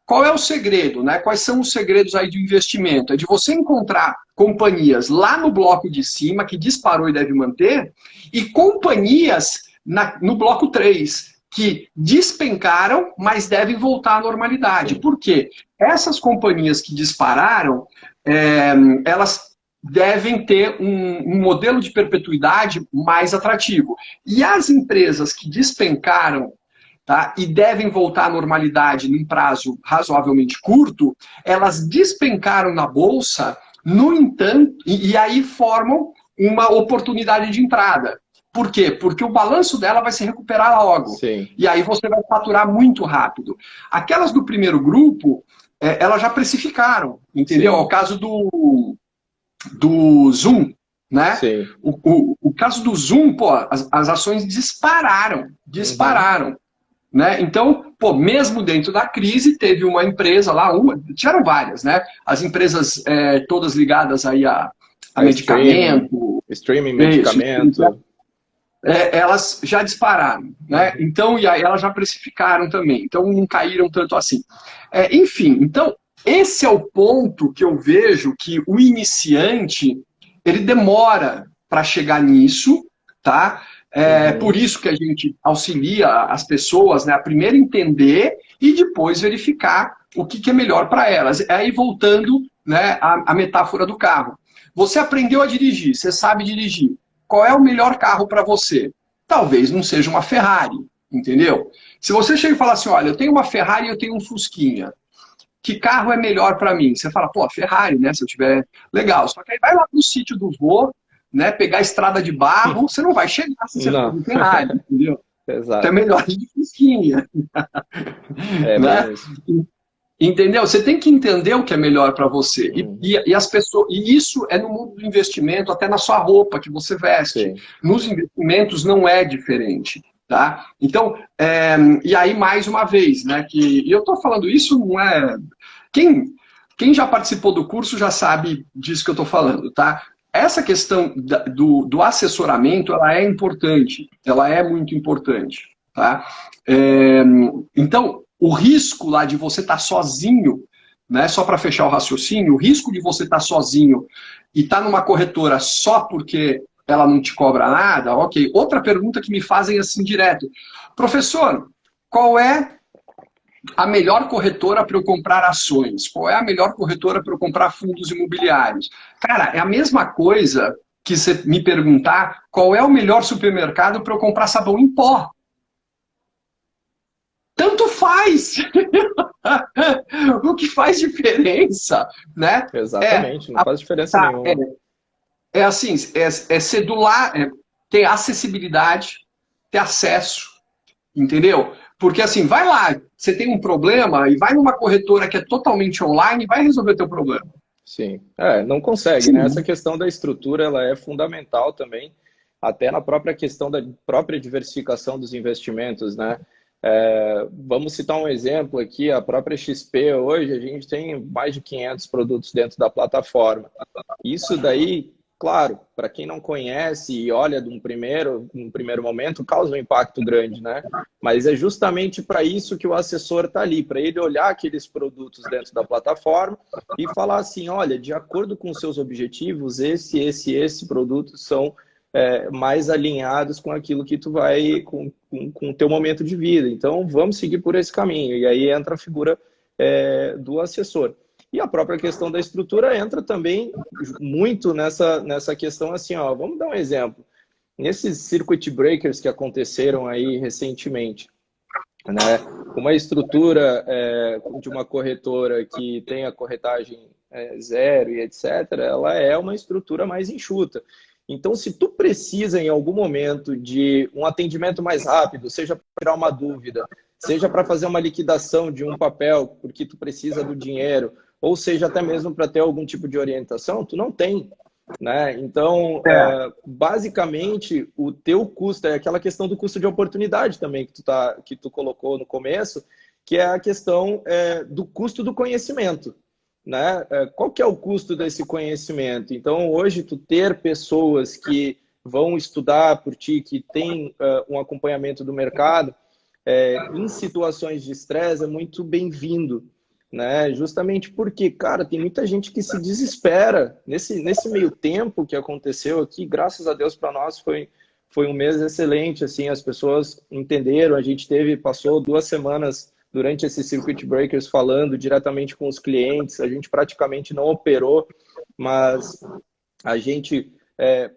qual é o segredo? Né? Quais são os segredos aí de investimento? É de você encontrar companhias lá no bloco de cima, que disparou e deve manter, e companhias no bloco 3, que despencaram, mas devem voltar à normalidade. Sim. Por quê? Essas companhias que dispararam, elas devem ter um modelo de perpetuidade mais atrativo. E as empresas que despencaram, tá, e devem voltar à normalidade num prazo razoavelmente curto, elas despencaram na bolsa, no entanto, e aí formam uma oportunidade de entrada. Por quê? Porque o balanço dela vai se recuperar logo. Sim. E aí você vai faturar muito rápido. Aquelas do primeiro grupo, elas já precificaram, entendeu? Sim. É o caso do Zoom, né? Sim. O caso do Zoom, pô, as ações dispararam. Uhum. Né? Então, pô, mesmo dentro da crise, teve uma empresa lá, tiveram várias, né? As empresas todas ligadas aí a medicamento, Streaming, isso, medicamento. elas já dispararam, né? Uhum. Então, e aí elas já precificaram também, então não caíram tanto assim. Enfim, então, esse é o ponto que eu vejo que o iniciante, ele demora para chegar nisso, tá? Por Uhum. isso que a gente auxilia as pessoas, né, a primeiro entender e depois verificar o que é melhor para elas. Aí voltando, né, à metáfora do carro. Você aprendeu a dirigir, você sabe dirigir. Qual é o melhor carro para você? Talvez não seja uma Ferrari, entendeu? Se você chega e fala assim, olha, eu tenho uma Ferrari e eu tenho um Fusquinha. Que carro é melhor para mim? Você fala, pô, Ferrari, né? Se eu tiver... Legal. Só que aí vai lá pro sítio do vô, né? Pegar a estrada de barro, você não vai chegar se você for Não. de Ferrari, entendeu? Então é Exato. melhor de Fusquinha, É bem né? isso. Entendeu? Você tem que entender o que é melhor para você. Uhum. E as pessoas, e isso é no mundo do investimento, até na sua roupa que você veste. Sim. Nos investimentos não é diferente. Tá? Então, e aí mais uma vez, né? E eu estou falando isso, não é. Quem já participou do curso já sabe disso que eu estou falando, tá? Essa questão do assessoramento, ela é importante, ela é muito importante, tá? Então, o risco lá de você estar sozinho, né, só para fechar o raciocínio, o risco de você estar sozinho e estar numa corretora só porque ela não te cobra nada, ok. Outra pergunta que me fazem assim direto, professor, qual é a melhor corretora para eu comprar ações? Qual é a melhor corretora para eu comprar fundos imobiliários? Cara, é a mesma coisa que você me perguntar qual é o melhor supermercado para eu comprar sabão em pó. Tanto faz! O que faz diferença, né? Exatamente, não faz diferença nenhuma. É assim, é cedular, ter acessibilidade, ter acesso, entendeu? Porque assim, vai lá, você tem um problema e vai numa corretora que é totalmente online e vai resolver teu problema. Sim, não consegue, Sim. né? Essa questão da estrutura, ela é fundamental também, até na própria questão da própria diversificação dos investimentos, né? Vamos citar um exemplo aqui, a própria XP hoje, a gente tem mais de 500 produtos dentro da plataforma. Isso daí, claro, para quem não conhece e olha num primeiro momento, causa um impacto grande, né? Mas é justamente para isso que o assessor está ali, para ele olhar aqueles produtos dentro da plataforma e falar assim, olha, de acordo com os seus objetivos, esse produto são mais alinhados com aquilo que tu vai, com o teu momento de vida. Então, vamos seguir por esse caminho. E aí entra a figura do assessor. E a própria questão da estrutura entra também muito nessa questão assim, ó, vamos dar um exemplo. Nesses circuit breakers que aconteceram aí recentemente, né, uma estrutura de uma corretora que tem a corretagem zero e etc., ela é uma estrutura mais enxuta. Então, se tu precisa em algum momento de um atendimento mais rápido, seja para tirar uma dúvida, seja para fazer uma liquidação de um papel porque tu precisa do dinheiro, ou seja até mesmo para ter algum tipo de orientação, tu não tem, né? Então, basicamente, o teu custo é aquela questão do custo de oportunidade também que tu colocou no começo, que é a questão do custo do conhecimento. Né? Qual que é o custo desse conhecimento? Então, hoje, tu ter pessoas que vão estudar por ti, que tem um acompanhamento do mercado, em situações de estresse, é muito bem-vindo. Né? Justamente porque, cara, tem muita gente que se desespera. Nesse meio tempo que aconteceu aqui, graças a Deus para nós foi um mês excelente. Assim, as pessoas entenderam, a gente passou 2 semanas durante esses circuit breakers falando diretamente com os clientes, a gente praticamente não operou, mas a gente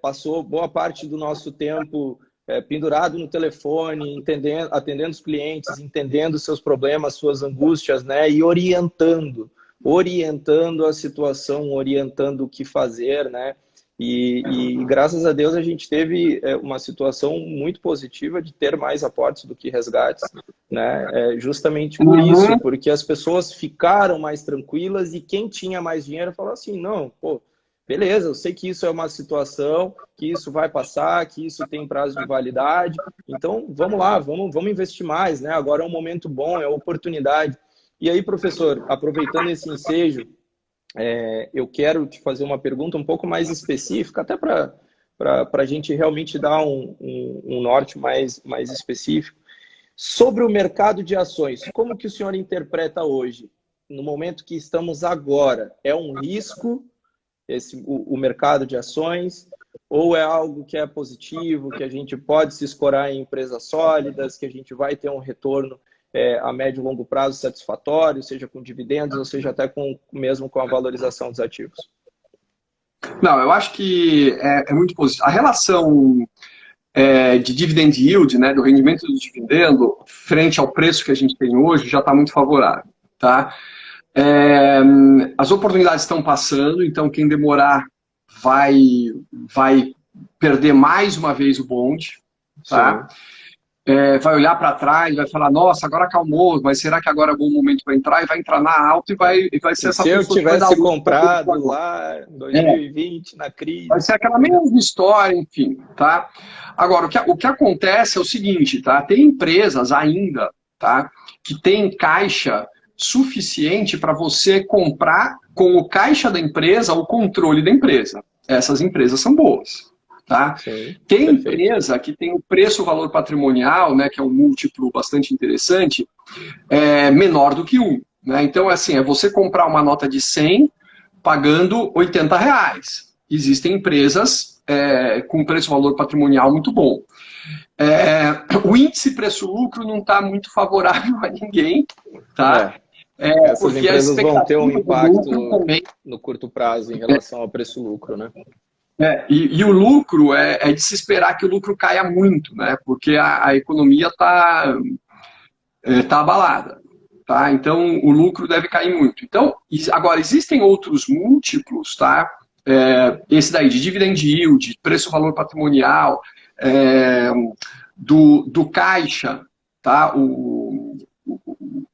passou boa parte do nosso tempo pendurado no telefone, atendendo os clientes, entendendo seus problemas, suas angústias, né? E orientando a situação, orientando o que fazer, né? E graças a Deus a gente teve uma situação muito positiva de ter mais aportes do que resgates, né? Justamente por isso, porque as pessoas ficaram mais tranquilas e quem tinha mais dinheiro falou assim, não, pô, beleza, eu sei que isso é uma situação, que isso vai passar, que isso tem prazo de validade, então vamos lá, vamos investir mais, né? Agora é um momento bom, é uma oportunidade. E aí, professor, aproveitando esse ensejo, eu quero te fazer uma pergunta um pouco mais específica, até para a gente realmente dar um norte mais específico. Sobre o mercado de ações, como que o senhor interpreta hoje, no momento que estamos agora? É um risco o mercado de ações ou é algo que é positivo, que a gente pode se escorar em empresas sólidas, que a gente vai ter um retorno a médio e longo prazo satisfatório, seja com dividendos ou seja até mesmo com a valorização dos ativos? Não, eu acho que é muito positivo. A relação de dividend yield, né, do rendimento do dividendo, frente ao preço que a gente tem hoje, já está muito favorável. Tá? As oportunidades estão passando, então quem demorar vai perder mais uma vez o bonde. Tá? Vai olhar para trás, vai falar, nossa, agora acalmou, mas será que agora é bom momento para entrar? E vai entrar na alta e vai ser essa pessoa. Se eu tivesse comprado lá em 2020, na crise. Vai ser aquela mesma história, enfim, tá? Agora, o que acontece é o seguinte, tá? Tem empresas ainda, tá? Que tem caixa suficiente para você comprar com o caixa da empresa o controle da empresa. Essas empresas são boas. Tá? Sim, tem empresa que tem o preço-valor patrimonial, né, que é um múltiplo bastante interessante, menor do que 1. Né? Então, assim, é você comprar uma nota de 100 pagando R$80. Existem empresas com preço-valor patrimonial muito bom. O índice preço-lucro não está muito favorável a ninguém, tá? Essas Porque a empresas vão ter um expectativa do lucro impacto também. no curto prazo em relação ao preço-lucro, né? E o lucro é de se esperar que o lucro caia muito, né? Porque a economia está abalada. Tá? Então, o lucro deve cair muito. Então, agora, existem outros múltiplos, tá? Esse daí de dividend yield, preço-valor patrimonial, do caixa, tá?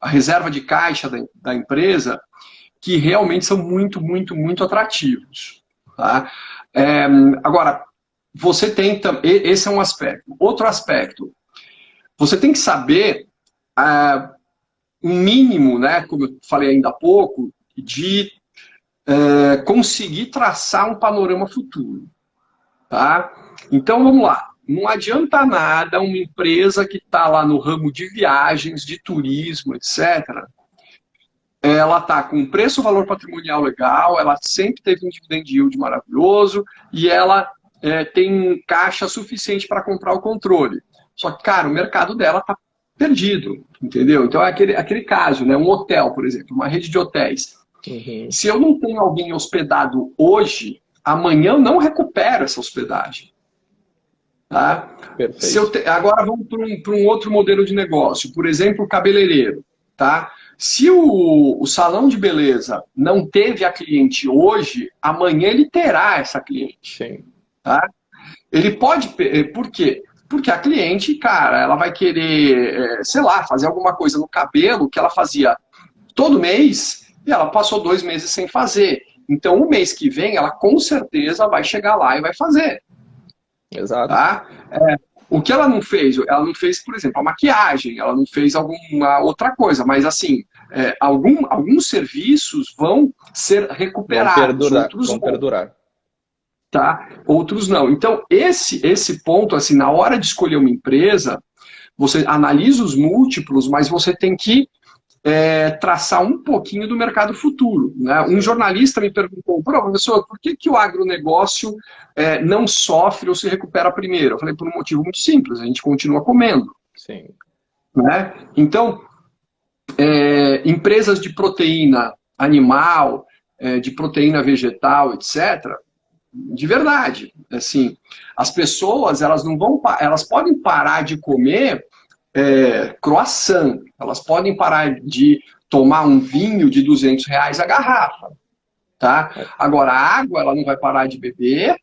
A reserva de caixa da empresa, que realmente são muito, muito, muito atrativos. Tá? Agora, você tem... Esse é um aspecto. Outro aspecto, você tem que saber um mínimo, né, como eu falei ainda há pouco, de conseguir traçar um panorama futuro. Tá? Então, vamos lá. Não adianta nada uma empresa que está lá no ramo de viagens, de turismo, etc., ela está com um preço-valor patrimonial legal, ela sempre teve um dividend yield maravilhoso e ela tem caixa suficiente para comprar o controle. Só que, cara, o mercado dela está perdido, entendeu? Então é aquele caso, né? Um hotel, por exemplo, uma rede de hotéis. Uhum. Se eu não tenho alguém hospedado hoje, amanhã eu não recupero essa hospedagem. Tá? Agora vamos para um outro modelo de negócio, por exemplo, o cabeleireiro. Tá? Se o salão de beleza não teve a cliente hoje, amanhã ele terá essa cliente. Sim. Tá? Ele pode... Por quê? Porque a cliente, cara, ela vai querer, sei lá, fazer alguma coisa no cabelo que ela fazia todo mês e ela passou 2 meses sem fazer. Então, o mês que vem, ela com certeza vai chegar lá e vai fazer. Exato. Tá? O que ela não fez? Ela não fez, por exemplo, a maquiagem, ela não fez alguma outra coisa, mas assim, alguns serviços vão ser recuperados, vão perdurar. Tá? Outros não. Então, esse ponto, assim, na hora de escolher uma empresa, você analisa os múltiplos, mas você tem que traçar um pouquinho do mercado futuro. Né? Um jornalista me perguntou, professor, por que o agronegócio não sofre ou se recupera primeiro? Eu falei, por um motivo muito simples, a gente continua comendo. Sim. Né? Então, empresas de proteína animal, de proteína vegetal, etc., de verdade, assim, as pessoas elas podem parar de comer croissant, elas podem parar de tomar um vinho de R$ 200 a garrafa, tá? Agora, a água ela não vai parar de beber,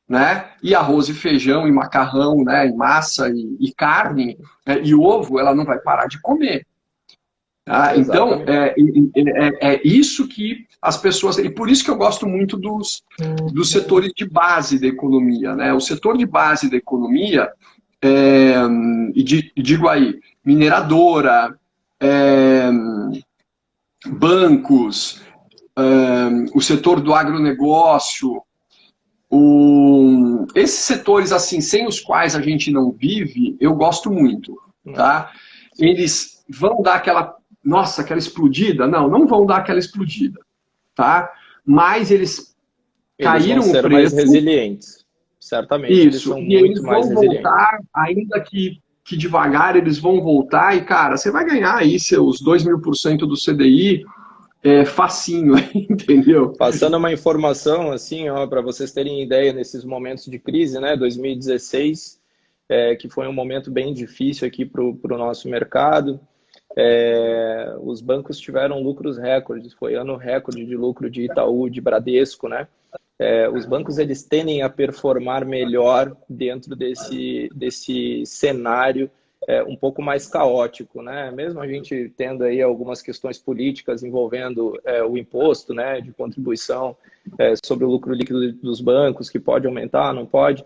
né? E arroz e feijão e macarrão, né? E massa e carne e ovo ela não vai parar de comer. Tá? Então, é isso que as pessoas... E por isso que eu gosto muito dos setores de base da economia, né? O setor de base da economia e digo aí, mineradora, bancos, o setor do agronegócio, esses setores assim, sem os quais a gente não vive, eu gosto muito. Tá? Eles vão dar aquela explodida? Não vão dar aquela explodida. Tá? Mas eles caíram vão ser o preço. Mais resilientes. Certamente, eles são muito mais resilientes. Voltar, ainda que devagar, eles vão voltar e, cara, você vai ganhar aí seus 2.000% do CDI facinho, entendeu? Passando uma informação, assim, para vocês terem ideia, nesses momentos de crise, né, 2016, que foi um momento bem difícil aqui para o nosso mercado, os bancos tiveram lucros recordes, foi ano recorde de lucro de Itaú, de Bradesco, né? Os bancos eles tendem a performar melhor dentro desse cenário um pouco mais caótico, né? Mesmo a gente tendo aí algumas questões políticas envolvendo o imposto, né, de contribuição sobre o lucro líquido dos bancos, que pode aumentar, não pode.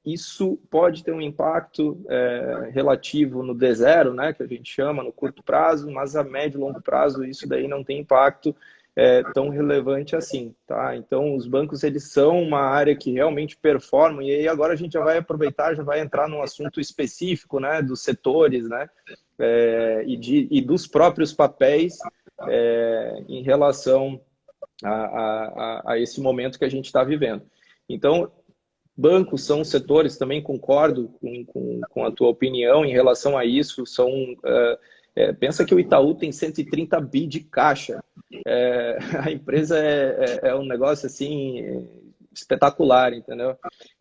Isso pode ter um impacto relativo no D0, né, que a gente chama, no curto prazo, mas a médio e longo prazo isso daí não tem impacto tão relevante assim, tá? Então, os bancos, eles são uma área que realmente performam, e aí agora a gente já vai aproveitar, já vai entrar num assunto específico, né, dos setores, né, e dos próprios papéis em relação a esse momento que a gente está vivendo. Então, bancos são setores, também concordo com a tua opinião em relação a isso, pensa que o Itaú tem 130 bi de caixa, a empresa é um negócio assim espetacular, entendeu?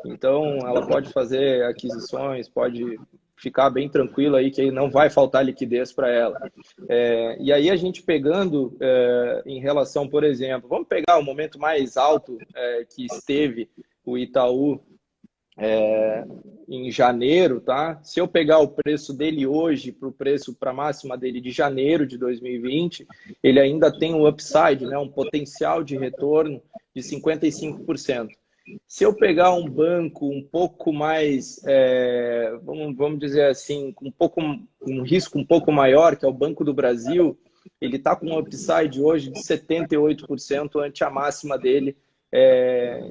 Então, ela pode fazer aquisições, pode ficar bem tranquila aí que não vai faltar liquidez para ela. E aí a gente pegando em relação, por exemplo, vamos pegar o momento mais alto que esteve o Itaú em janeiro, tá? Se eu pegar o preço dele hoje para a máxima dele de janeiro de 2020, ele ainda tem um upside, né? Um potencial de retorno de 55%. Se eu pegar um banco um pouco mais, vamos dizer assim, com um risco um pouco maior, que é o Banco do Brasil, ele está com um upside hoje de 78% ante a máxima dele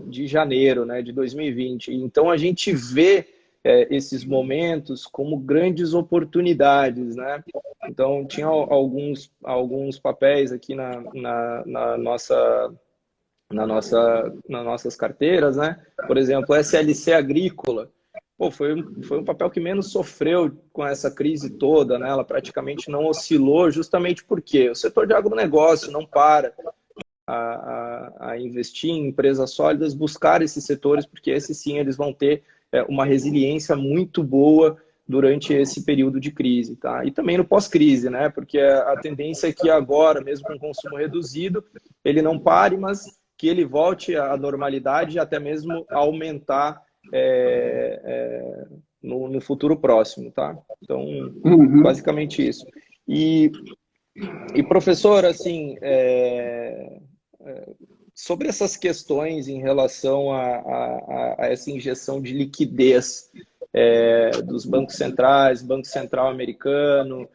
de janeiro, né, de 2020. Então, a gente vê esses momentos como grandes oportunidades, né? Então, tinha alguns papéis aqui nas nossas carteiras, né? Por exemplo, SLC Agrícola. Pô, foi um papel que menos sofreu com essa crise toda, né? Ela praticamente não oscilou, justamente porque o setor de agronegócio não para a investir em empresas sólidas, buscar esses setores, porque esses sim eles vão ter uma resiliência muito boa durante esse período de crise, tá? E também no pós-crise, né? Porque a tendência é que agora, mesmo com consumo reduzido, ele não pare, mas que ele volte à normalidade e até mesmo aumentar no futuro próximo, tá? Então, basicamente isso. E professor, assim, sobre essas questões em relação a essa injeção de liquidez dos bancos centrais, Banco Central americano,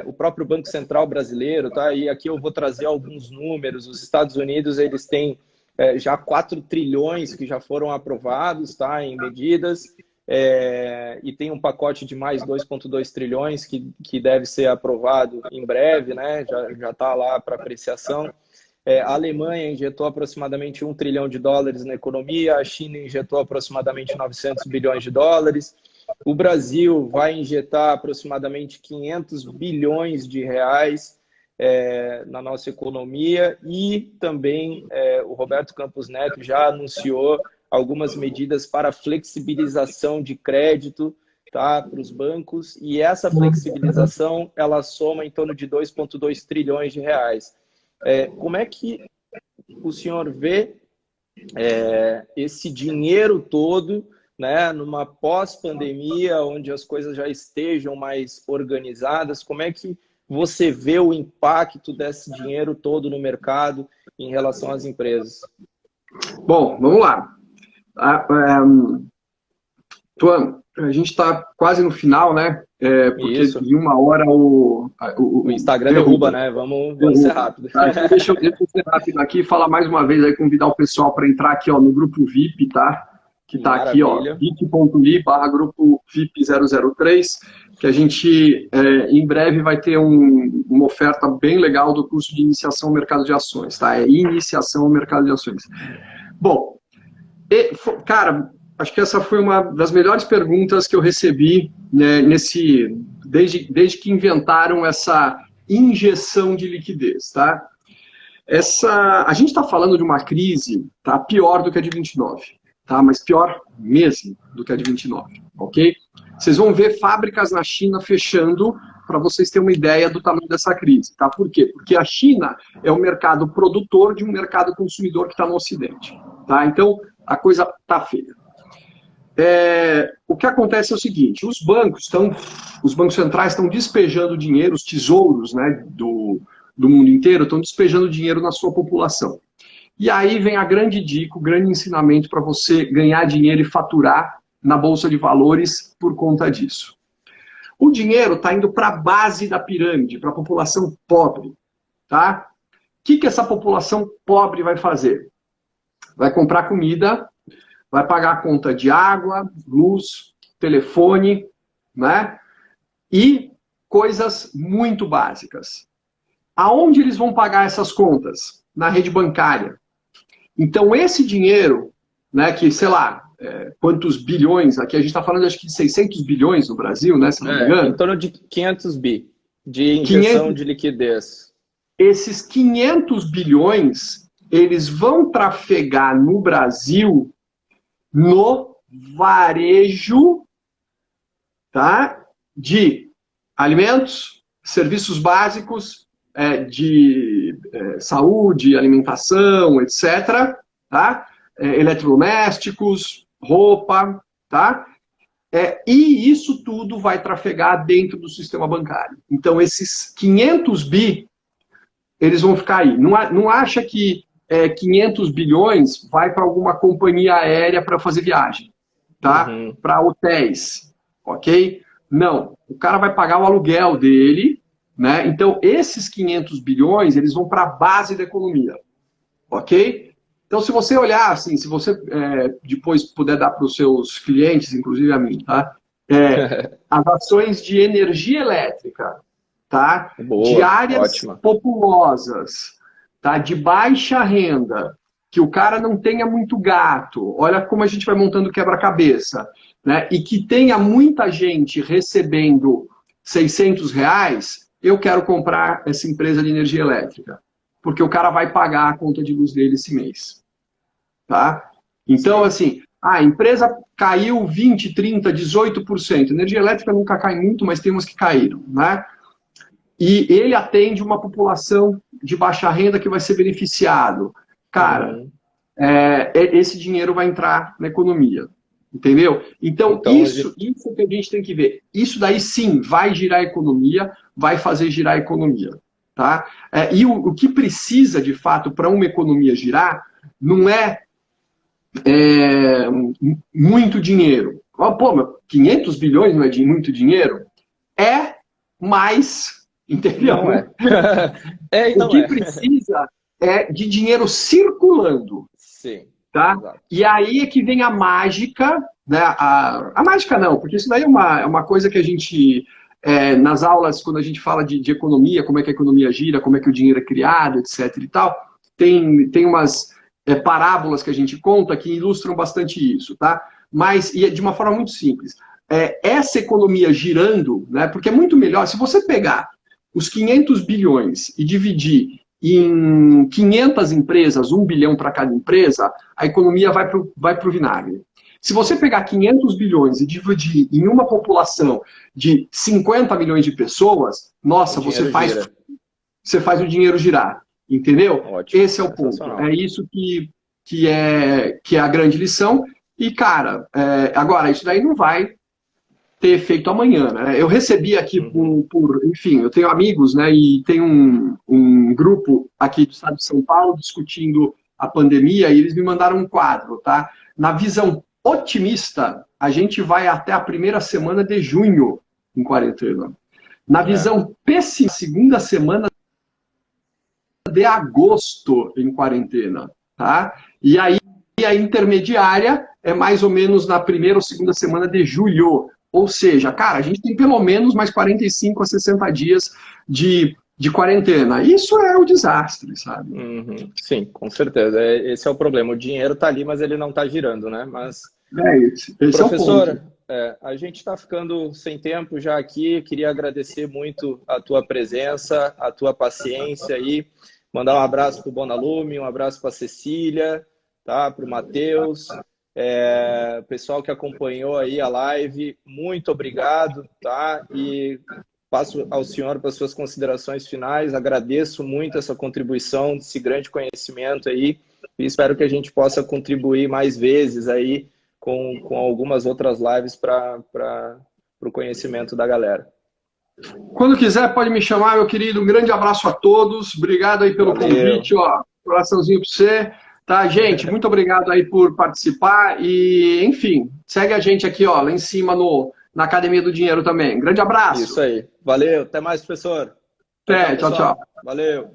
o próprio Banco Central brasileiro, tá? E aqui eu vou trazer alguns números. Os Estados Unidos, eles têm já 4 trilhões que já foram aprovados, tá, em medidas, e tem um pacote de mais 2,2 trilhões que deve ser aprovado em breve, né? Já está lá para apreciação. A Alemanha injetou aproximadamente 1 trilhão de dólares na economia, a China injetou aproximadamente 900 bilhões de dólares, o Brasil vai injetar aproximadamente 500 bilhões de reais na nossa economia, e também o Roberto Campos Neto já anunciou algumas medidas para flexibilização de crédito, tá, para os bancos, e essa flexibilização ela soma em torno de 2,2 trilhões de reais. Como é que o senhor vê esse dinheiro todo, né, numa pós-pandemia, onde as coisas já estejam mais organizadas? Como é que você vê o impacto desse dinheiro todo no mercado em relação às empresas? Bom, vamos lá. Tuan, a gente está quase no final, né? Porque Isso. em 1 hora o Instagram derruba, né? Vamos ser rápido. Tá, então deixa eu ser rápido aqui e falar mais uma vez, aí, convidar o pessoal para entrar aqui no grupo VIP, tá? Que está aqui, bit.ly/grupo VIP003, que a gente em breve vai ter uma oferta bem legal do curso de iniciação ao mercado de ações, tá? Iniciação ao mercado de ações. Bom, cara, acho que essa foi uma das melhores perguntas que eu recebi, né, desde que inventaram essa injeção de liquidez, tá? A gente está falando de uma crise, tá, pior do que a de 29, tá? Mas pior mesmo do que a de 29, ok? Vocês vão ver fábricas na China fechando, para vocês terem uma ideia do tamanho dessa crise, tá? Por quê? Porque a China é um mercado produtor de um mercado consumidor que está no Ocidente, tá? Então, a coisa tá feia. O que acontece é o seguinte: os bancos centrais estão despejando dinheiro, os tesouros, né, do mundo inteiro estão despejando dinheiro na sua população. E aí vem a grande dica, o grande ensinamento para você ganhar dinheiro e faturar na Bolsa de Valores por conta disso. O dinheiro está indo para a base da pirâmide, para a população pobre, tá? O que essa população pobre vai fazer? Vai comprar comida, vai pagar a conta de água, luz, telefone, né? E coisas muito básicas. Aonde eles vão pagar essas contas? Na rede bancária. Então, esse dinheiro né, que, sei lá, quantos bilhões, aqui a gente está falando acho que de 600 bilhões no Brasil, né, se não me engano. Em torno de 500 bi de injeção 500, de liquidez. esses 500 bilhões, eles vão trafegar no Brasil no varejo, tá, de alimentos, serviços básicos, de saúde, alimentação, etc., tá? Eletrodomésticos, roupa, tá? E isso tudo vai trafegar dentro do sistema bancário. Então, esses 500 bi, eles vão ficar aí. Não acha que 500 bilhões vai para alguma companhia aérea para fazer viagem, tá? Uhum. Para hotéis, ok? Não. O cara vai pagar o aluguel dele, né? Então, esses 500 bilhões, eles vão para a base da economia, ok? Então, se você olhar, assim, se você depois puder dar para os seus clientes, inclusive a mim, tá? As ações de energia elétrica, tá? Boa, De áreas ótima. populosas, tá? De baixa renda, que o cara não tenha muito gato, olha como a gente vai montando quebra-cabeça, né? E que tenha muita gente recebendo R$ 600, eu quero comprar essa empresa de energia elétrica, porque o cara vai pagar a conta de luz dele esse mês, tá? Então, assim, a empresa caiu 20, 30, 18%. Energia elétrica nunca cai muito, mas tem umas que caíram, né? E ele atende uma população de baixa renda que vai ser beneficiado. Cara, esse dinheiro vai entrar na economia, entendeu? Então isso que a gente tem que ver. Isso daí sim vai girar a economia, vai fazer girar a economia, tá? E o que precisa, de fato, para uma economia girar, não é muito dinheiro. Pô, mas 500 bilhões não é de muito dinheiro? É, mas, entendeu? Não é. O que precisa é de dinheiro circulando. Sim. Tá? Exato. E aí é que vem a mágica, né? A mágica não, porque isso daí é uma coisa que a gente, nas aulas, quando a gente fala de economia, como é que a economia gira, como é que o dinheiro é criado, etc. e tal, tem umas parábolas que a gente conta que ilustram bastante isso, tá? Mas, e de uma forma muito simples, essa economia girando, né? Porque é muito melhor, se você pegar os 500 bilhões e dividir em 500 empresas, 1 bilhão para cada empresa, a economia vai pro vinagre. Se você pegar 500 bilhões e dividir em uma população de 50 milhões de pessoas, nossa, você faz o dinheiro girar. Entendeu? Ótimo. Esse é o ponto. É isso que é a grande lição. E, cara, agora, isso daí não vai ter efeito amanhã, né? Eu recebi aqui enfim, eu tenho amigos, né? E tem um grupo aqui do estado de São Paulo discutindo a pandemia e eles me mandaram um quadro, tá? Na visão otimista, a gente vai até a primeira semana de junho em quarentena. Na visão pessimista, segunda semana de agosto em quarentena, tá? E aí a intermediária é mais ou menos na primeira ou segunda semana de julho. Ou seja, cara, a gente tem pelo menos mais 45 a 60 dias de quarentena. Isso é o desastre, sabe? Sim, com certeza. Esse é o problema. O dinheiro está ali, mas ele não está girando, né? Mas, esse professor, é o ponto. A gente está ficando sem tempo já aqui. Queria agradecer muito a tua presença, a tua paciência aí. Mandar um abraço para o Bonalume, um abraço para a Cecília, tá? Para o Matheus. Pessoal que acompanhou aí a live, muito obrigado, tá? E passo ao senhor para as suas considerações finais. Agradeço muito essa contribuição, esse grande conhecimento aí, e espero que a gente possa contribuir mais vezes aí com algumas outras lives para o conhecimento da galera. Quando quiser, pode me chamar, meu querido. Um grande abraço a todos. Obrigado aí pelo convite, ó. Coraçãozinho para você. Tá, gente? Muito obrigado aí por participar e, enfim, segue a gente aqui, ó, lá em cima na Academia do Dinheiro também. Grande abraço. Isso aí. Valeu. Até mais, professor. Até, tchau, tchau. Valeu.